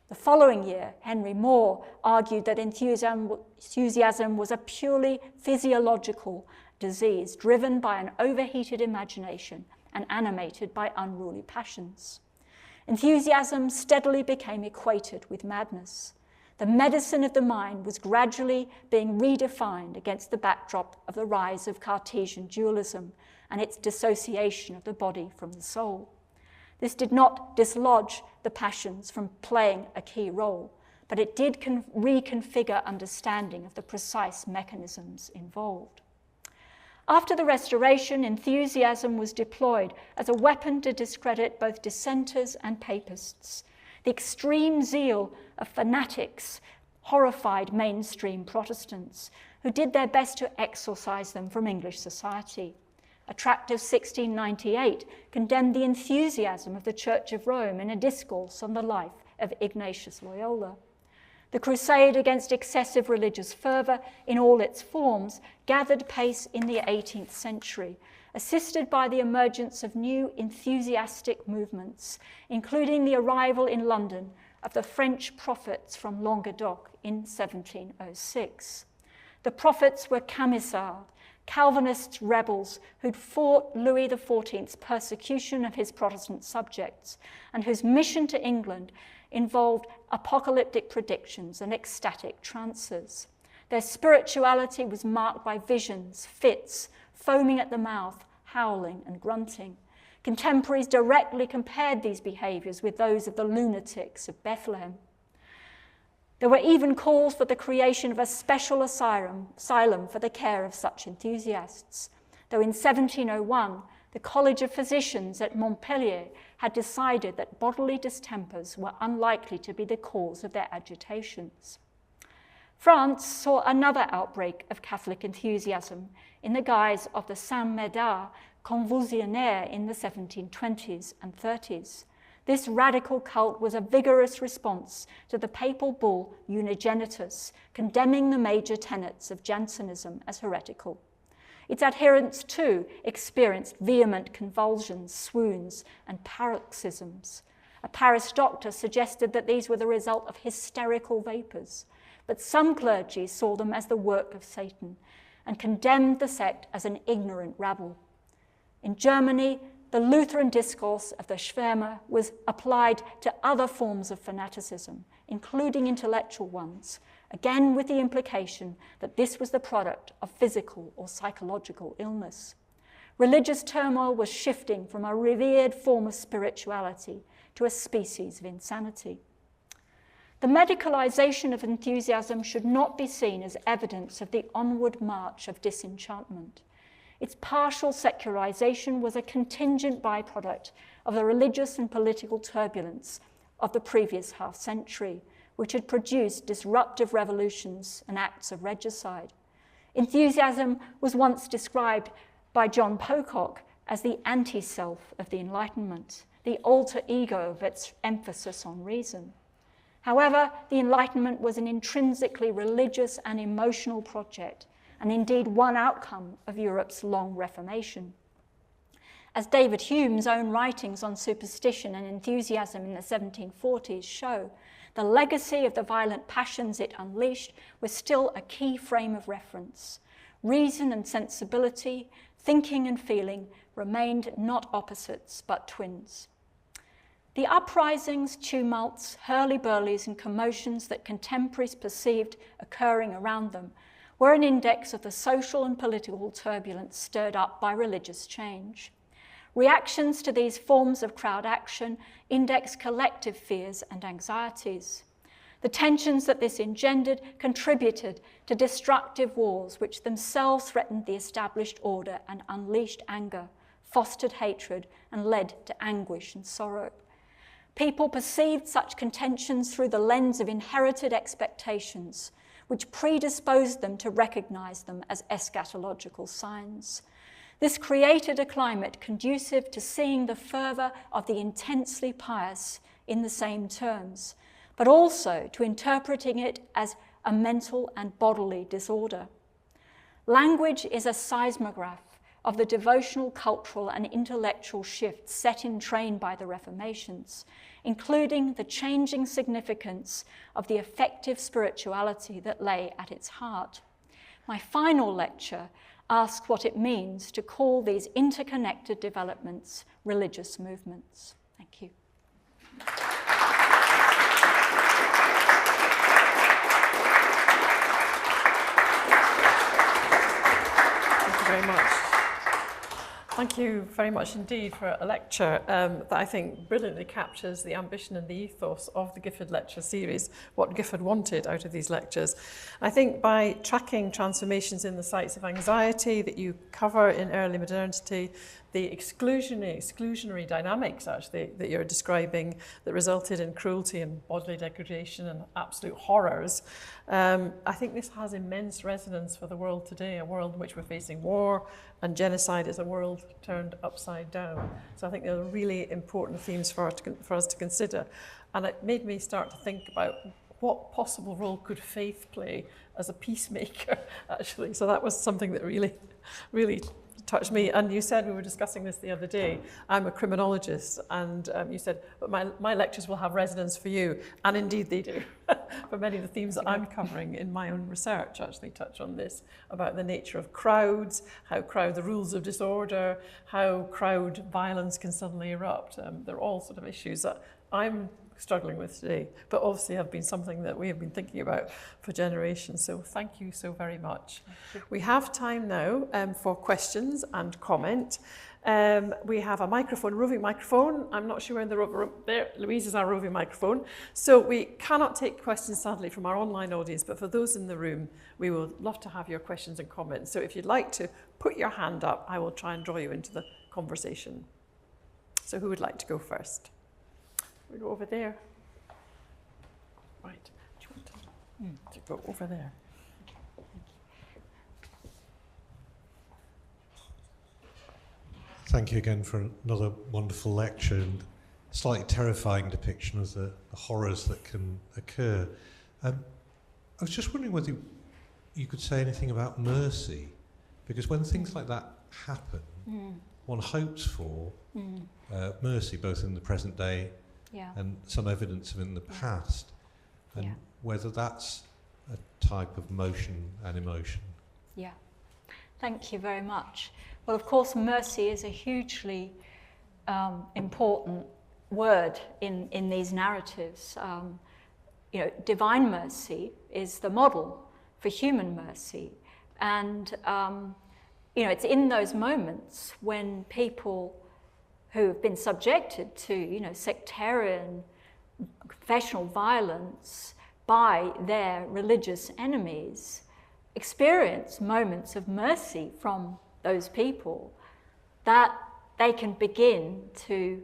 The following year, Henry Moore argued that enthusiasm was a purely physiological disease driven by an overheated imagination and animated by unruly passions. Enthusiasm steadily became equated with madness. The medicine of the mind was gradually being redefined against the backdrop of the rise of Cartesian dualism and its dissociation of the body from the soul. This did not dislodge the passions from playing a key role, but it did reconfigure understanding of the precise mechanisms involved. After the Restoration, enthusiasm was deployed as a weapon to discredit both dissenters and papists. The extreme zeal of fanatics horrified mainstream Protestants, who did their best to exorcise them from English society. A tract of 1698 condemned the enthusiasm of the Church of Rome in a discourse on the life of Ignatius Loyola. The crusade against excessive religious fervor in all its forms gathered pace in the 18th century, assisted by the emergence of new enthusiastic movements, including the arrival in London of the French prophets from Languedoc in 1706. The prophets were Camisards, Calvinist rebels who'd fought Louis XIV's persecution of his Protestant subjects and whose mission to England involved apocalyptic predictions and ecstatic trances. Their spirituality was marked by visions, fits, foaming at the mouth, howling and grunting. Contemporaries directly compared these behaviors with those of the lunatics of Bethlehem. There were even calls for the creation of a special asylum for the care of such enthusiasts, though in 1701, the College of Physicians at Montpellier had decided that bodily distempers were unlikely to be the cause of their agitations. France saw another outbreak of Catholic enthusiasm in the guise of the Saint-Médard convulsionnaire in the 1720s and 30s. This radical cult was a vigorous response to the papal bull Unigenitus, condemning the major tenets of Jansenism as heretical. Its adherents, too, experienced vehement convulsions, swoons, and paroxysms. A Paris doctor suggested that these were the result of hysterical vapors, but some clergy saw them as the work of Satan and condemned the sect as an ignorant rabble. In Germany, the Lutheran discourse of the Schwärmer was applied to other forms of fanaticism, including intellectual ones, again with the implication that this was the product of physical or psychological illness. Religious turmoil was shifting from a revered form of spirituality to a species of insanity. The medicalization of enthusiasm should not be seen as evidence of the onward march of disenchantment. Its partial secularization was a contingent byproduct of the religious and political turbulence of the previous half-century, which had produced disruptive revolutions and acts of regicide. Enthusiasm was once described by John Pocock as the anti-self of the Enlightenment, the alter ego of its emphasis on reason. However, the Enlightenment was an intrinsically religious and emotional project, and indeed one outcome of Europe's long Reformation. As David Hume's own writings on superstition and enthusiasm in the 1740s show, the legacy of the violent passions it unleashed was still a key frame of reference. Reason and sensibility, thinking and feeling remained not opposites but twins. The uprisings, tumults, hurly-burlies and commotions that contemporaries perceived occurring around them were an index of the social and political turbulence stirred up by religious change. Reactions to these forms of crowd action index collective fears and anxieties. The tensions that this engendered contributed to destructive wars which themselves threatened the established order and unleashed anger, fostered hatred, and led to anguish and sorrow. People perceived such contentions through the lens of inherited expectations, which predisposed them to recognize them as eschatological signs. This created a climate conducive to seeing the fervor of the intensely pious in the same terms, but also to interpreting it as a mental and bodily disorder. Language is a seismograph of the devotional, cultural, and intellectual shifts set in train by the Reformations, including the changing significance of the effective spirituality that lay at its heart. My final lecture asks what it means to call these interconnected developments religious movements. Thank you. Thank you very much. Thank you very much indeed for a lecture that I think brilliantly captures the ambition and the ethos of the Gifford Lecture Series, what Gifford wanted out of these lectures. I think by tracking transformations in the sites of anxiety that you cover in early modernity, the exclusionary dynamics actually that you're describing that resulted in cruelty and bodily degradation and absolute horrors, I think this has immense resonance for the world today, a world in which we're facing war and genocide is a world turned upside down. So I think they're really important themes for us to consider. And it made me start to think about what possible role could faith play as a peacemaker, actually. So that was something that really touched me. And you said, we were discussing this the other day, I'm a criminologist, and you said, but my lectures will have resonance for you. And indeed they do. For many of the themes that I'm covering in my own research actually touch on this, about the nature of crowds, how the rules of disorder, how crowd violence can suddenly erupt. They're all sort of issues that I'm struggling with today, but obviously have been something that we have been thinking about for generations. So thank you so very much. We have time now for questions and comment. We have a microphone, roving microphone. I'm not sure when there, Louise is our roving microphone. So we cannot take questions sadly from our online audience, but for those in the room, we would love to have your questions and comments. So if you'd like to put your hand up, I will try and draw you into the conversation. So who would like to go first? We go over there. Right. Do you want to go over there? Thank you again for another wonderful lecture and slightly terrifying depiction of the horrors that can occur. I was just wondering whether you could say anything about mercy, because when things like that happen, one hopes for mercy, both in the present day and some evidence of in the past, and whether that's a type of motion and emotion. Yeah, thank you very much. Well, of course, mercy is a hugely important word in these narratives. Divine mercy is the model for human mercy, and it's in those moments when people who have been subjected to, sectarian confessional violence by their religious enemies, experience moments of mercy from those people, that they can begin to,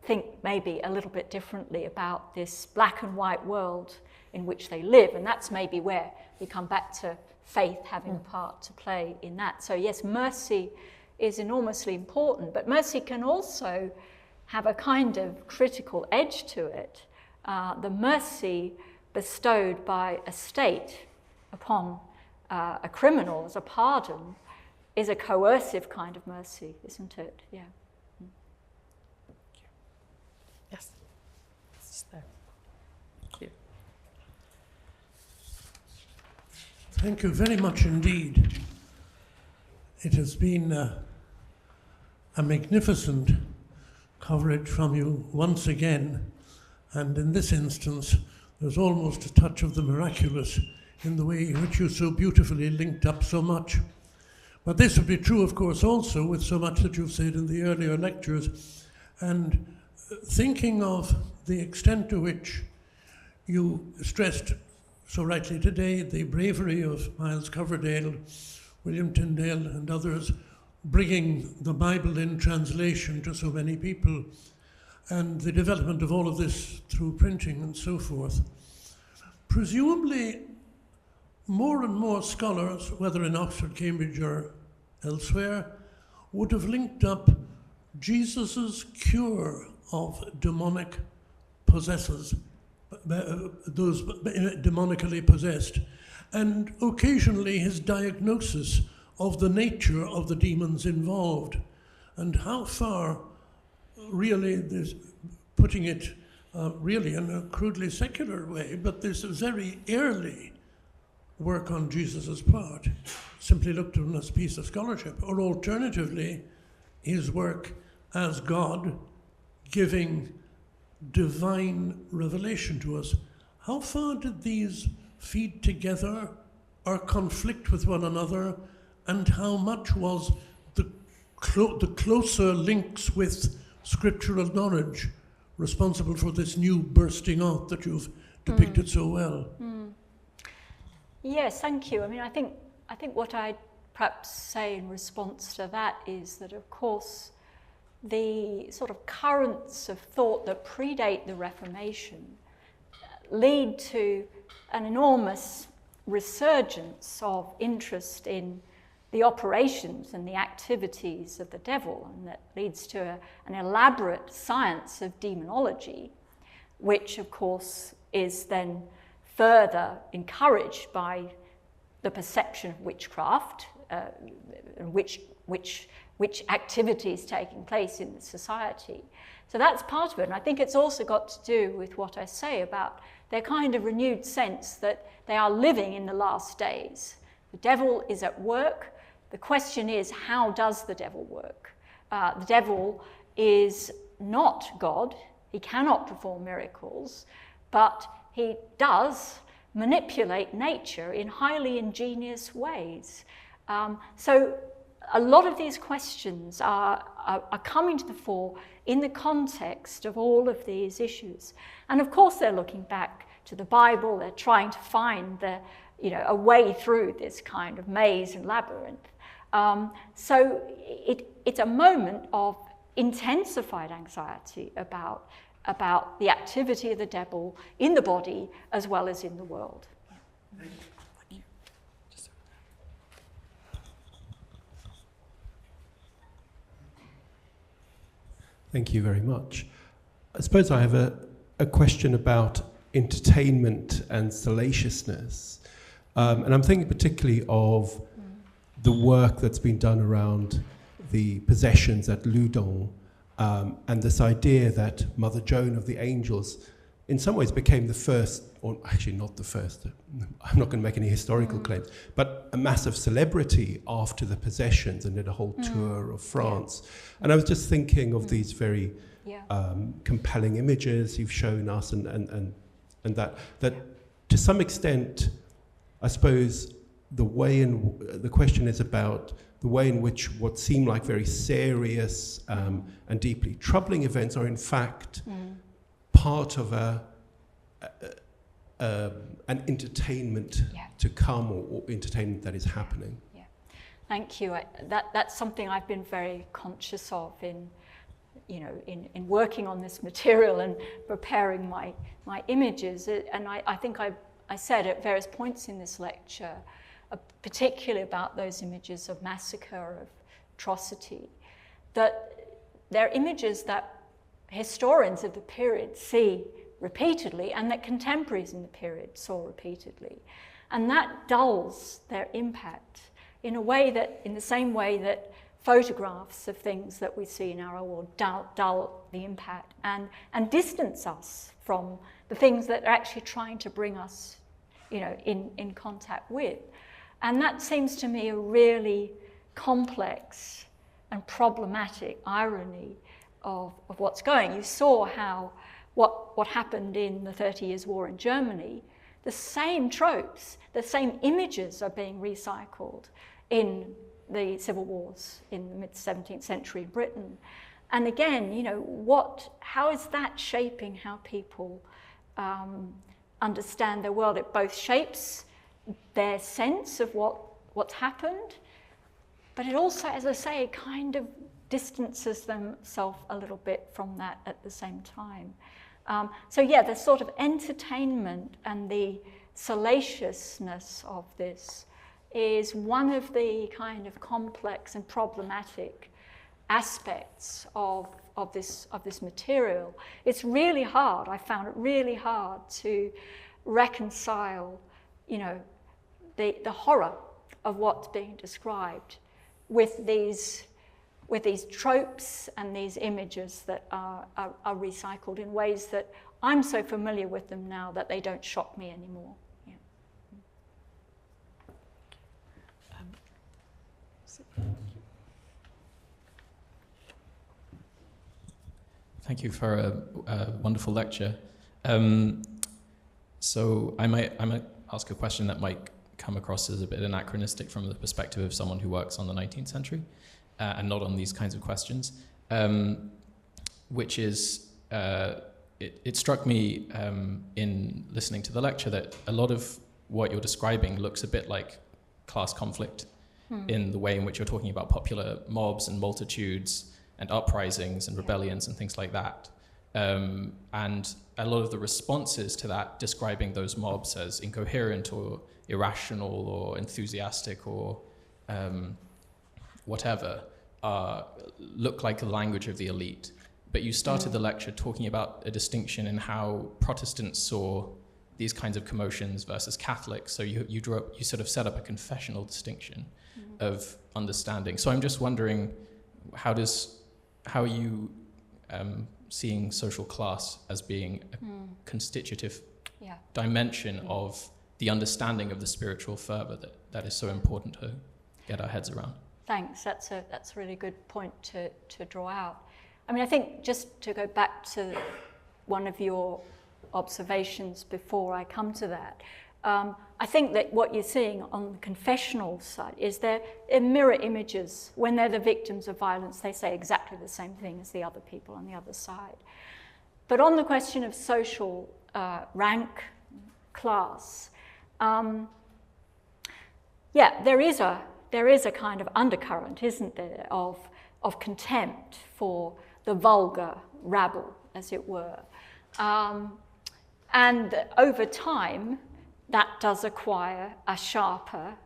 think maybe a little bit differently about this black and white world in which they live. And that's maybe where we come back to faith having a part to play in that. So yes, mercy is enormously important, but mercy can also have a kind of critical edge to it. The mercy bestowed by a state upon a criminal as a pardon is a coercive kind of mercy, isn't it? Yeah. Yes. It's there. Thank you. Thank you very much indeed. It has been a magnificent coverage from you once again, and in this instance there's almost a touch of the miraculous in the way in which you so beautifully linked up so much. But this would be true, of course, also with so much that you've said in the earlier lectures, and thinking of the extent to which you stressed so rightly today the bravery of Miles Coverdale, William Tyndale and others, bringing the Bible in translation to so many people, and the development of all of this through printing and so forth. Presumably, more and more scholars, whether in Oxford, Cambridge or elsewhere, would have linked up Jesus's cure of demonic possessors, those demonically possessed, and occasionally his diagnosis of the nature of the demons involved, and how far really this, putting it really in a crudely secular way, but this very early work on Jesus's part simply looked on as a piece of scholarship, or alternatively his work as God giving divine revelation to us. How far did these feed together or conflict with one another, and how much was the closer links with scriptural knowledge responsible for this new bursting out that you've depicted so well? Yes, thank you. I mean, I think what I'd perhaps say in response to that is that, of course, the sort of currents of thought that predate the Reformation lead to an enormous resurgence of interest in the operations and the activities of the devil, and that leads to an elaborate science of demonology, which, of course, is then further encouraged by the perception of witchcraft, which activities taking place in the society. So that's part of it. And I think it's also got to do with what I say about their kind of renewed sense that they are living in the last days. The devil is at work. The question is, how does the devil work? The devil is not God. He cannot perform miracles, but he does manipulate nature in highly ingenious ways. So a lot of these questions are coming to the fore in the context of all of these issues. And of course they're looking back to the Bible, they're trying to find a way through this kind of maze and labyrinth. So it's a moment of intensified anxiety about the activity of the devil in the body as well as in the world. Thank you very much. I suppose I have a question about entertainment and salaciousness. And I'm thinking particularly of the work that's been done around the possessions at Loudun, and this idea that Mother Joan of the Angels in some ways became the first, or actually not the first, I'm not going to make any historical claims, but a massive celebrity after the possessions and did a whole tour of France. And I was just thinking of these very compelling images you've shown us, and that to some extent, I suppose the question is about the way in which what seem like very serious and deeply troubling events are in fact part of an entertainment to come, or entertainment that is happening. Yeah, thank you. That's something I've been very conscious of in working on this material and preparing my images. And I think I said at various points in this lecture, particularly about those images of massacre, of atrocity, that they're images that historians of the period see repeatedly and that contemporaries in the period saw repeatedly. And that dulls their impact in the same way that photographs of things that we see in our world dull the impact and distance us from the things that are actually trying to bring us, in contact with. And that seems to me a really complex and problematic irony of what's going. You saw how what happened in the 30 Years' War in Germany, the same tropes, the same images are being recycled in the civil wars in the mid-17th century in Britain. And again, how is that shaping how people understand their world? It both shapes their sense of what's happened, but it also, as I say, kind of distances themselves a little bit from that at the same time. The sort of entertainment and the salaciousness of this is one of the kind of complex and problematic aspects of this material. It's really hard. I found it really hard to reconcile, the horror of what's being described with these tropes and these images that are recycled in ways that I'm so familiar with them now that they don't shock me anymore. Yeah. Thank you for a wonderful lecture. So I might ask a question that might come across as a bit anachronistic from the perspective of someone who works on the 19th century. And not on these kinds of questions, which is, it struck me in listening to the lecture that a lot of what you're describing looks a bit like class conflict in the way in which you're talking about popular mobs and multitudes and uprisings and rebellions and things like that. And a lot of the responses to that, describing those mobs as incoherent or irrational or enthusiastic or whatever, look like the language of the elite. But you started the lecture talking about a distinction in how Protestants saw these kinds of commotions versus Catholics. So you sort of set up a confessional distinction of understanding. So I'm just wondering, how are you seeing social class as being a constitutive dimension of the understanding of the spiritual fervor that is so important to get our heads around? Thanks. That's a really good point to draw out. I mean, I think just to go back to one of your observations before I come to that, I think that what you're seeing on the confessional side is they're mirror images. When they're the victims of violence, they say exactly the same thing as the other people on the other side. But on the question of social rank, class, there is a kind of undercurrent, isn't there, of contempt for the vulgar rabble, as it were. And over time, that does acquire a sharper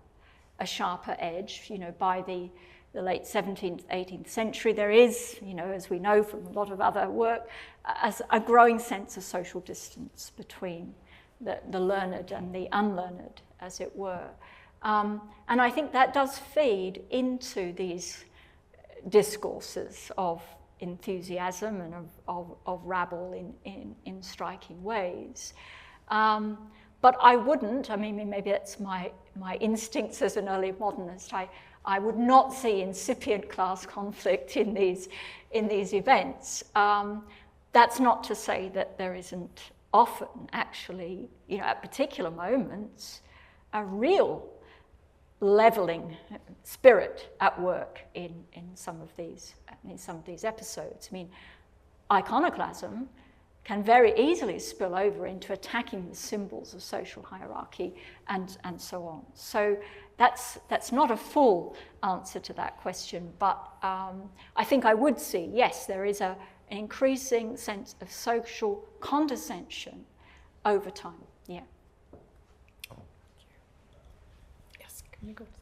edge. By the late 17th, 18th century, there is, as we know from a lot of other work, as a growing sense of social distance between the learned and the unlearned, as it were. And I think that does feed into these discourses of enthusiasm and of rabble in striking ways. But I wouldn't, maybe that's my instincts as an early modernist, I would not see incipient class conflict in these events. That's not to say that there isn't often, actually, at particular moments, a real leveling spirit at work in some of these episodes. Iconoclasm can very easily spill over into attacking the symbols of social hierarchy and so on. So that's not a full answer to that question, but I think I would see, yes, there is an increasing sense of social condescension over time. Yeah. Yes, can you go to that?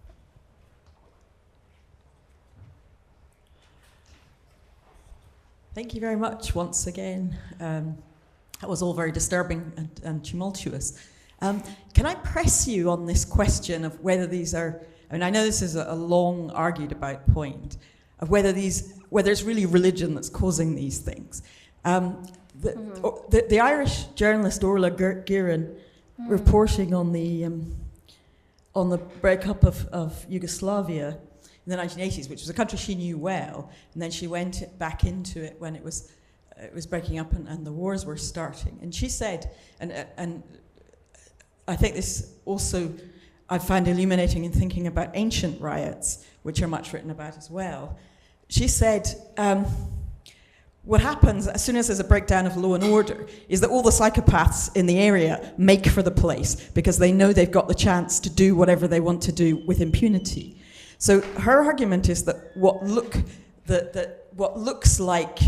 Thank you very much once again. That was all very disturbing and tumultuous. Can I press you on this question of whether these are, I mean, I know this is a long argued about point, of whether it's really religion that's causing these things. The Irish journalist Orla Guerin, reporting on the breakup of Yugoslavia in the 1980s, which was a country she knew well, and then she went back into it when it was breaking up and the wars were starting. And she said, and I think this also I find illuminating in thinking about ancient riots, which are much written about as well. She said, what happens as soon as there's a breakdown of law and order is that all the psychopaths in the area make for the place because they know they've got the chance to do whatever they want to do with impunity. So her argument is that what looks like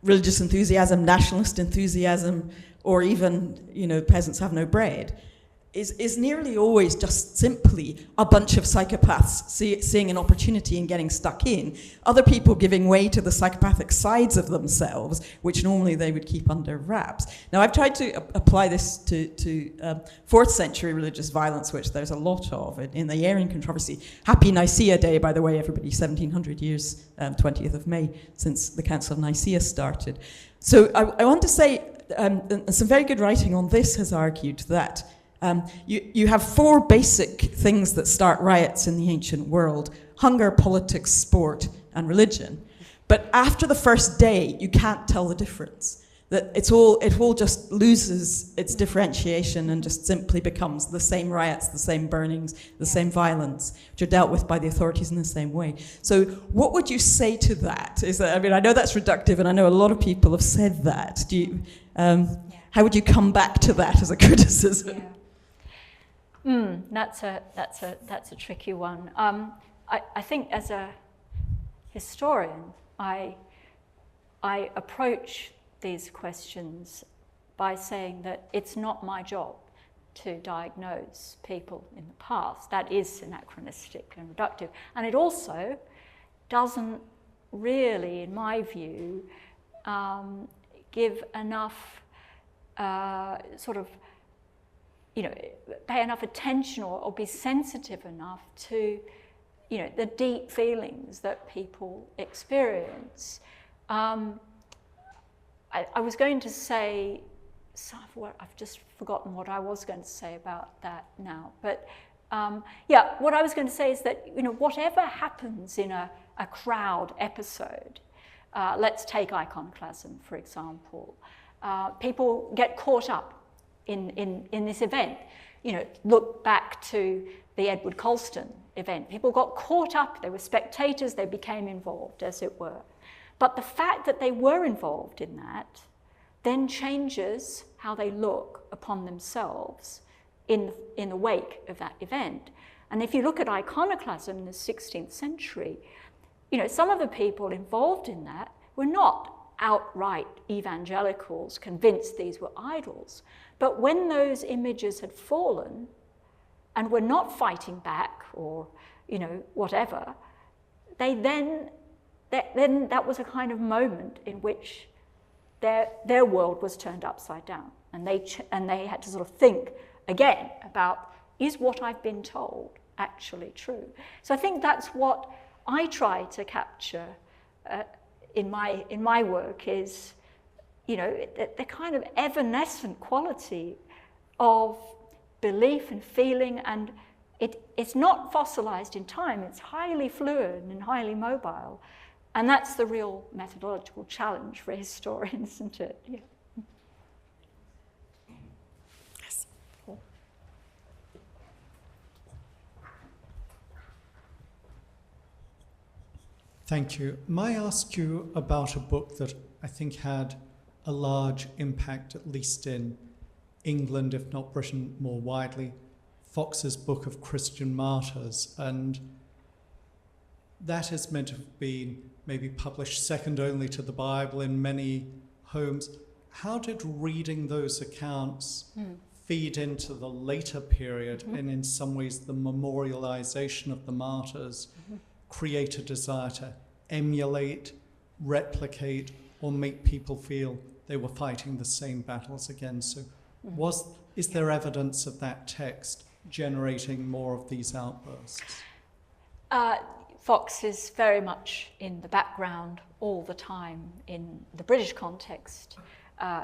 religious enthusiasm, nationalist enthusiasm, or even, peasants have no bread, is nearly always just simply a bunch of psychopaths seeing an opportunity and getting stuck in, other people giving way to the psychopathic sides of themselves, which normally they would keep under wraps. Now, I've tried to apply this to 4th century religious violence, which there's a lot of in the Arian controversy. Happy Nicaea Day, by the way, everybody, 1700 years, 20th of May, since the Council of Nicaea started. So I want to say, some very good writing on this has argued that you have 4 basic things that start riots in the ancient world: hunger, politics, sport, and religion. But after the first day, you can't tell the difference. That it all just loses its differentiation and just simply becomes the same riots, the same burnings, the same violence, which are dealt with by the authorities in the same way. So what would you say to that? I know that's reductive, and I know a lot of people have said that. How would you come back to that as a criticism? Yeah. That's a tricky one. I think as a historian, I approach these questions by saying that it's not my job to diagnose people in the past. That is anachronistic and reductive. And it also doesn't really, in my view, give enough pay enough attention or be sensitive enough to, the deep feelings that people experience. I was going to say, I've just forgotten what I was going to say about that now. But what I was going to say is that, whatever happens in a crowd episode, let's take iconoclasm, for example, people get caught up in this event. Look back to the Edward Colston event. People got caught up, they were spectators, they became involved, as it were. But the fact that they were involved in that then changes how they look upon themselves in the wake of that event. And if you look at iconoclasm in the 16th century, some of the people involved in that were not outright evangelicals convinced these were idols. But when those images had fallen and were not fighting back or, whatever, then that was a kind of moment in which their world was turned upside down. And they had to sort of think again about, is what I've been told actually true? So I think that's what I try to capture in my work is, the kind of evanescent quality of belief and feeling, and it's not fossilized in time, it's highly fluid and highly mobile. And that's the real methodological challenge for historians, isn't it? Yeah. Yes. Cool. Thank you. May I ask you about a book that I think had a large impact, at least in England, if not Britain more widely, Fox's Book of Christian Martyrs, and that is meant to have been maybe published second only to the Bible in many homes. How did reading those accounts feed into the later period and in some ways the memorialization of the martyrs create a desire to emulate, replicate, or make people feel they were fighting the same battles again? So is there evidence of that text generating more of these outbursts? Fox is very much in the background all the time in the British context,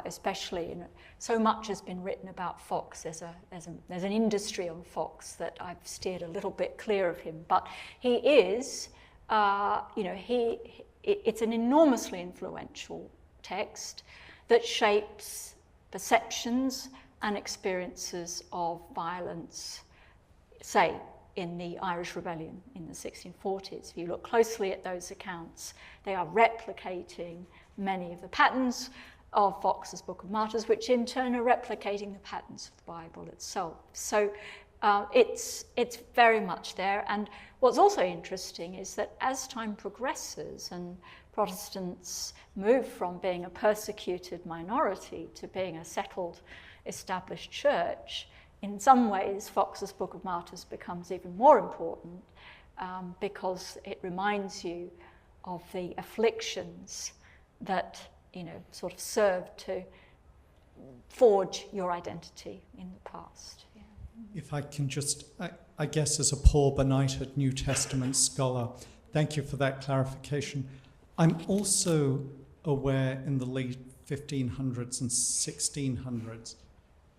especially. So much has been written about Fox. There's an industry on Fox that I've steered a little bit clear of him, but he is, it's an enormously influential text that shapes perceptions and experiences of violence, say, in the Irish Rebellion in the 1640s. If you look closely at those accounts, they are replicating many of the patterns of Fox's Book of Martyrs, which in turn are replicating the patterns of the Bible itself. So it's very much there. And what's also interesting is that as time progresses and Protestants move from being a persecuted minority to being a settled, established church, in some ways, Fox's Book of Martyrs becomes even more important because it reminds you of the afflictions that, sort of served to forge your identity in the past. Yeah. If I can just, I guess as a poor benighted New Testament scholar, thank you for that clarification. I'm also aware in the late 1500s and 1600s,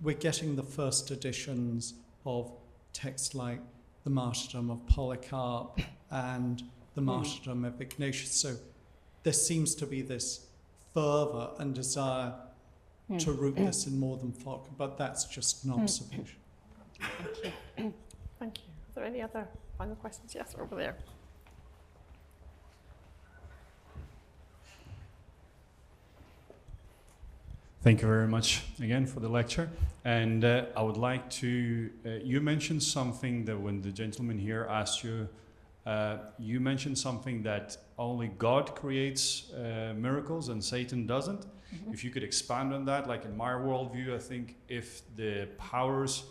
we're getting the first editions of texts like the martyrdom of Polycarp and the martyrdom of Ignatius. So there seems to be this fervor and desire to root this in more than Fox, but that's just an observation. Thank you. Thank you. Are there any other final questions? Yes, over there. Thank you very much again for the lecture. And I would like to, you mentioned something that when the gentleman here asked you, you mentioned something that only God creates miracles and Satan doesn't. If you could expand on that, like in my worldview, I think if the powers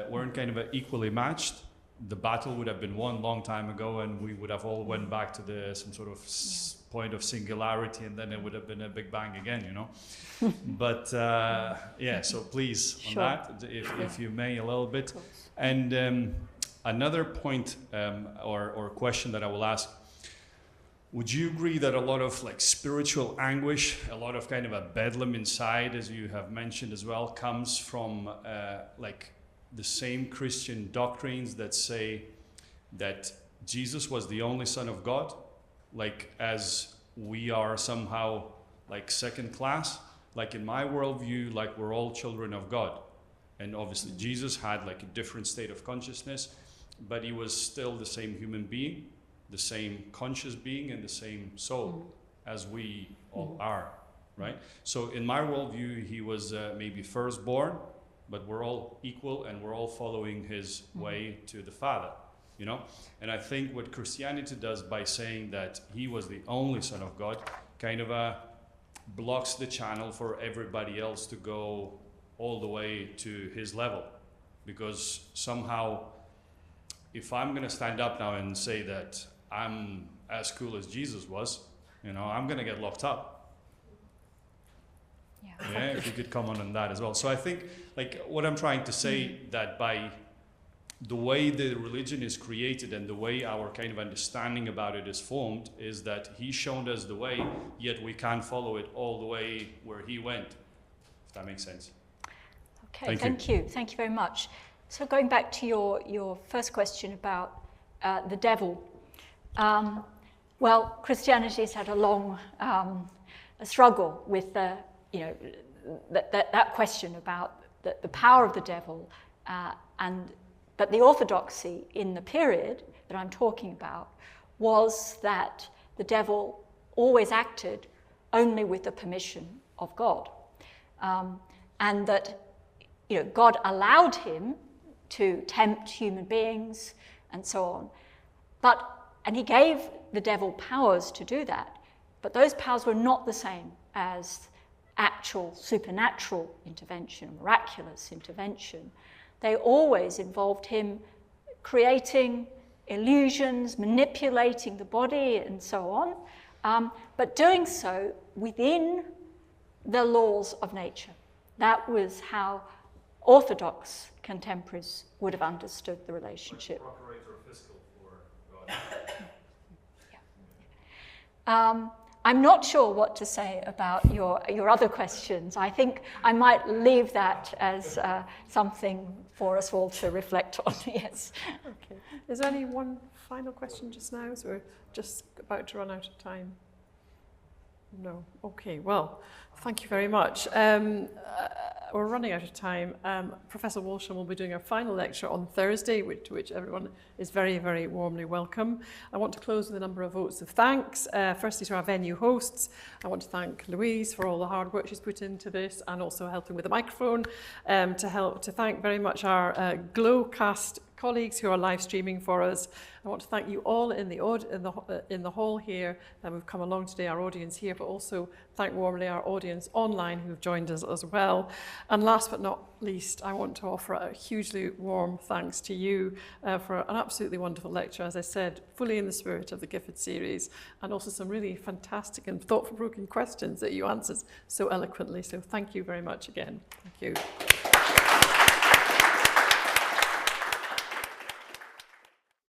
weren't kind of equally matched, the battle would have been won long time ago, and we would have all went back to some sort of point of singularity, and then it would have been a big bang again, But so please on that, if you may, a little bit. And another point or question that I will ask: would you agree that a lot of spiritual anguish, a lot of kind of a bedlam inside, as you have mentioned as well, comes from the same Christian doctrines that say that Jesus was the only Son of God, as we are somehow second class? In my worldview, we're all children of God. And obviously Jesus had a different state of consciousness, but he was still the same human being, the same conscious being, and the same soul as we all are, right? So in my worldview, he was maybe firstborn, but we're all equal and we're all following his way to the Father, And I think what Christianity does by saying that he was the only Son of God kind of blocks the channel for everybody else to go all the way to his level. Because somehow, if I'm going to stand up now and say that I'm as cool as Jesus was, I'm going to get locked up. Yeah, if you could comment on that as well. So I think, what I'm trying to say, that by the way the religion is created and the way our kind of understanding about it is formed, is that he's shown us the way, yet we can't follow it all the way where he went, if that makes sense. Okay, thank you. Thank you very much. So going back to your first question about the devil. Well, Christianity has had a long struggle with that question about the power of the devil, but the orthodoxy in the period that I'm talking about was that the devil always acted only with the permission of God. And that, you know, God allowed him to tempt human beings and so on. And he gave the devil powers to do that, but those powers were not the same as actual supernatural intervention, miraculous intervention. They always involved him creating illusions, manipulating the body, and so on, but doing so within the laws of nature. That was how orthodox contemporaries would have understood the relationship. I'm not sure what to say about your other questions. I think I might leave that as something for us all to reflect on. Yes. Okay. Is there any one final question just now? So we're just about to run out of time. No. Okay. Well, thank you very much. We're running out of time. Professor Walsham will be doing a final lecture on Thursday, to which everyone is very, very warmly welcome. I want to close with a number of votes of thanks. Firstly, to our venue hosts. I want to thank Louise for all the hard work she's put into this and also helping with the microphone. To thank very much our Glowcast colleagues who are live streaming for us. I want to thank you all in the hall here who've come along today, our audience here, but also thank warmly our audience online who've joined us as well. And last but not least, I want to offer a hugely warm thanks to you for an absolutely wonderful lecture, as I said, fully in the spirit of the Gifford series, and also some really fantastic and thought-provoking questions that you answered so eloquently. So thank you very much again. Thank you.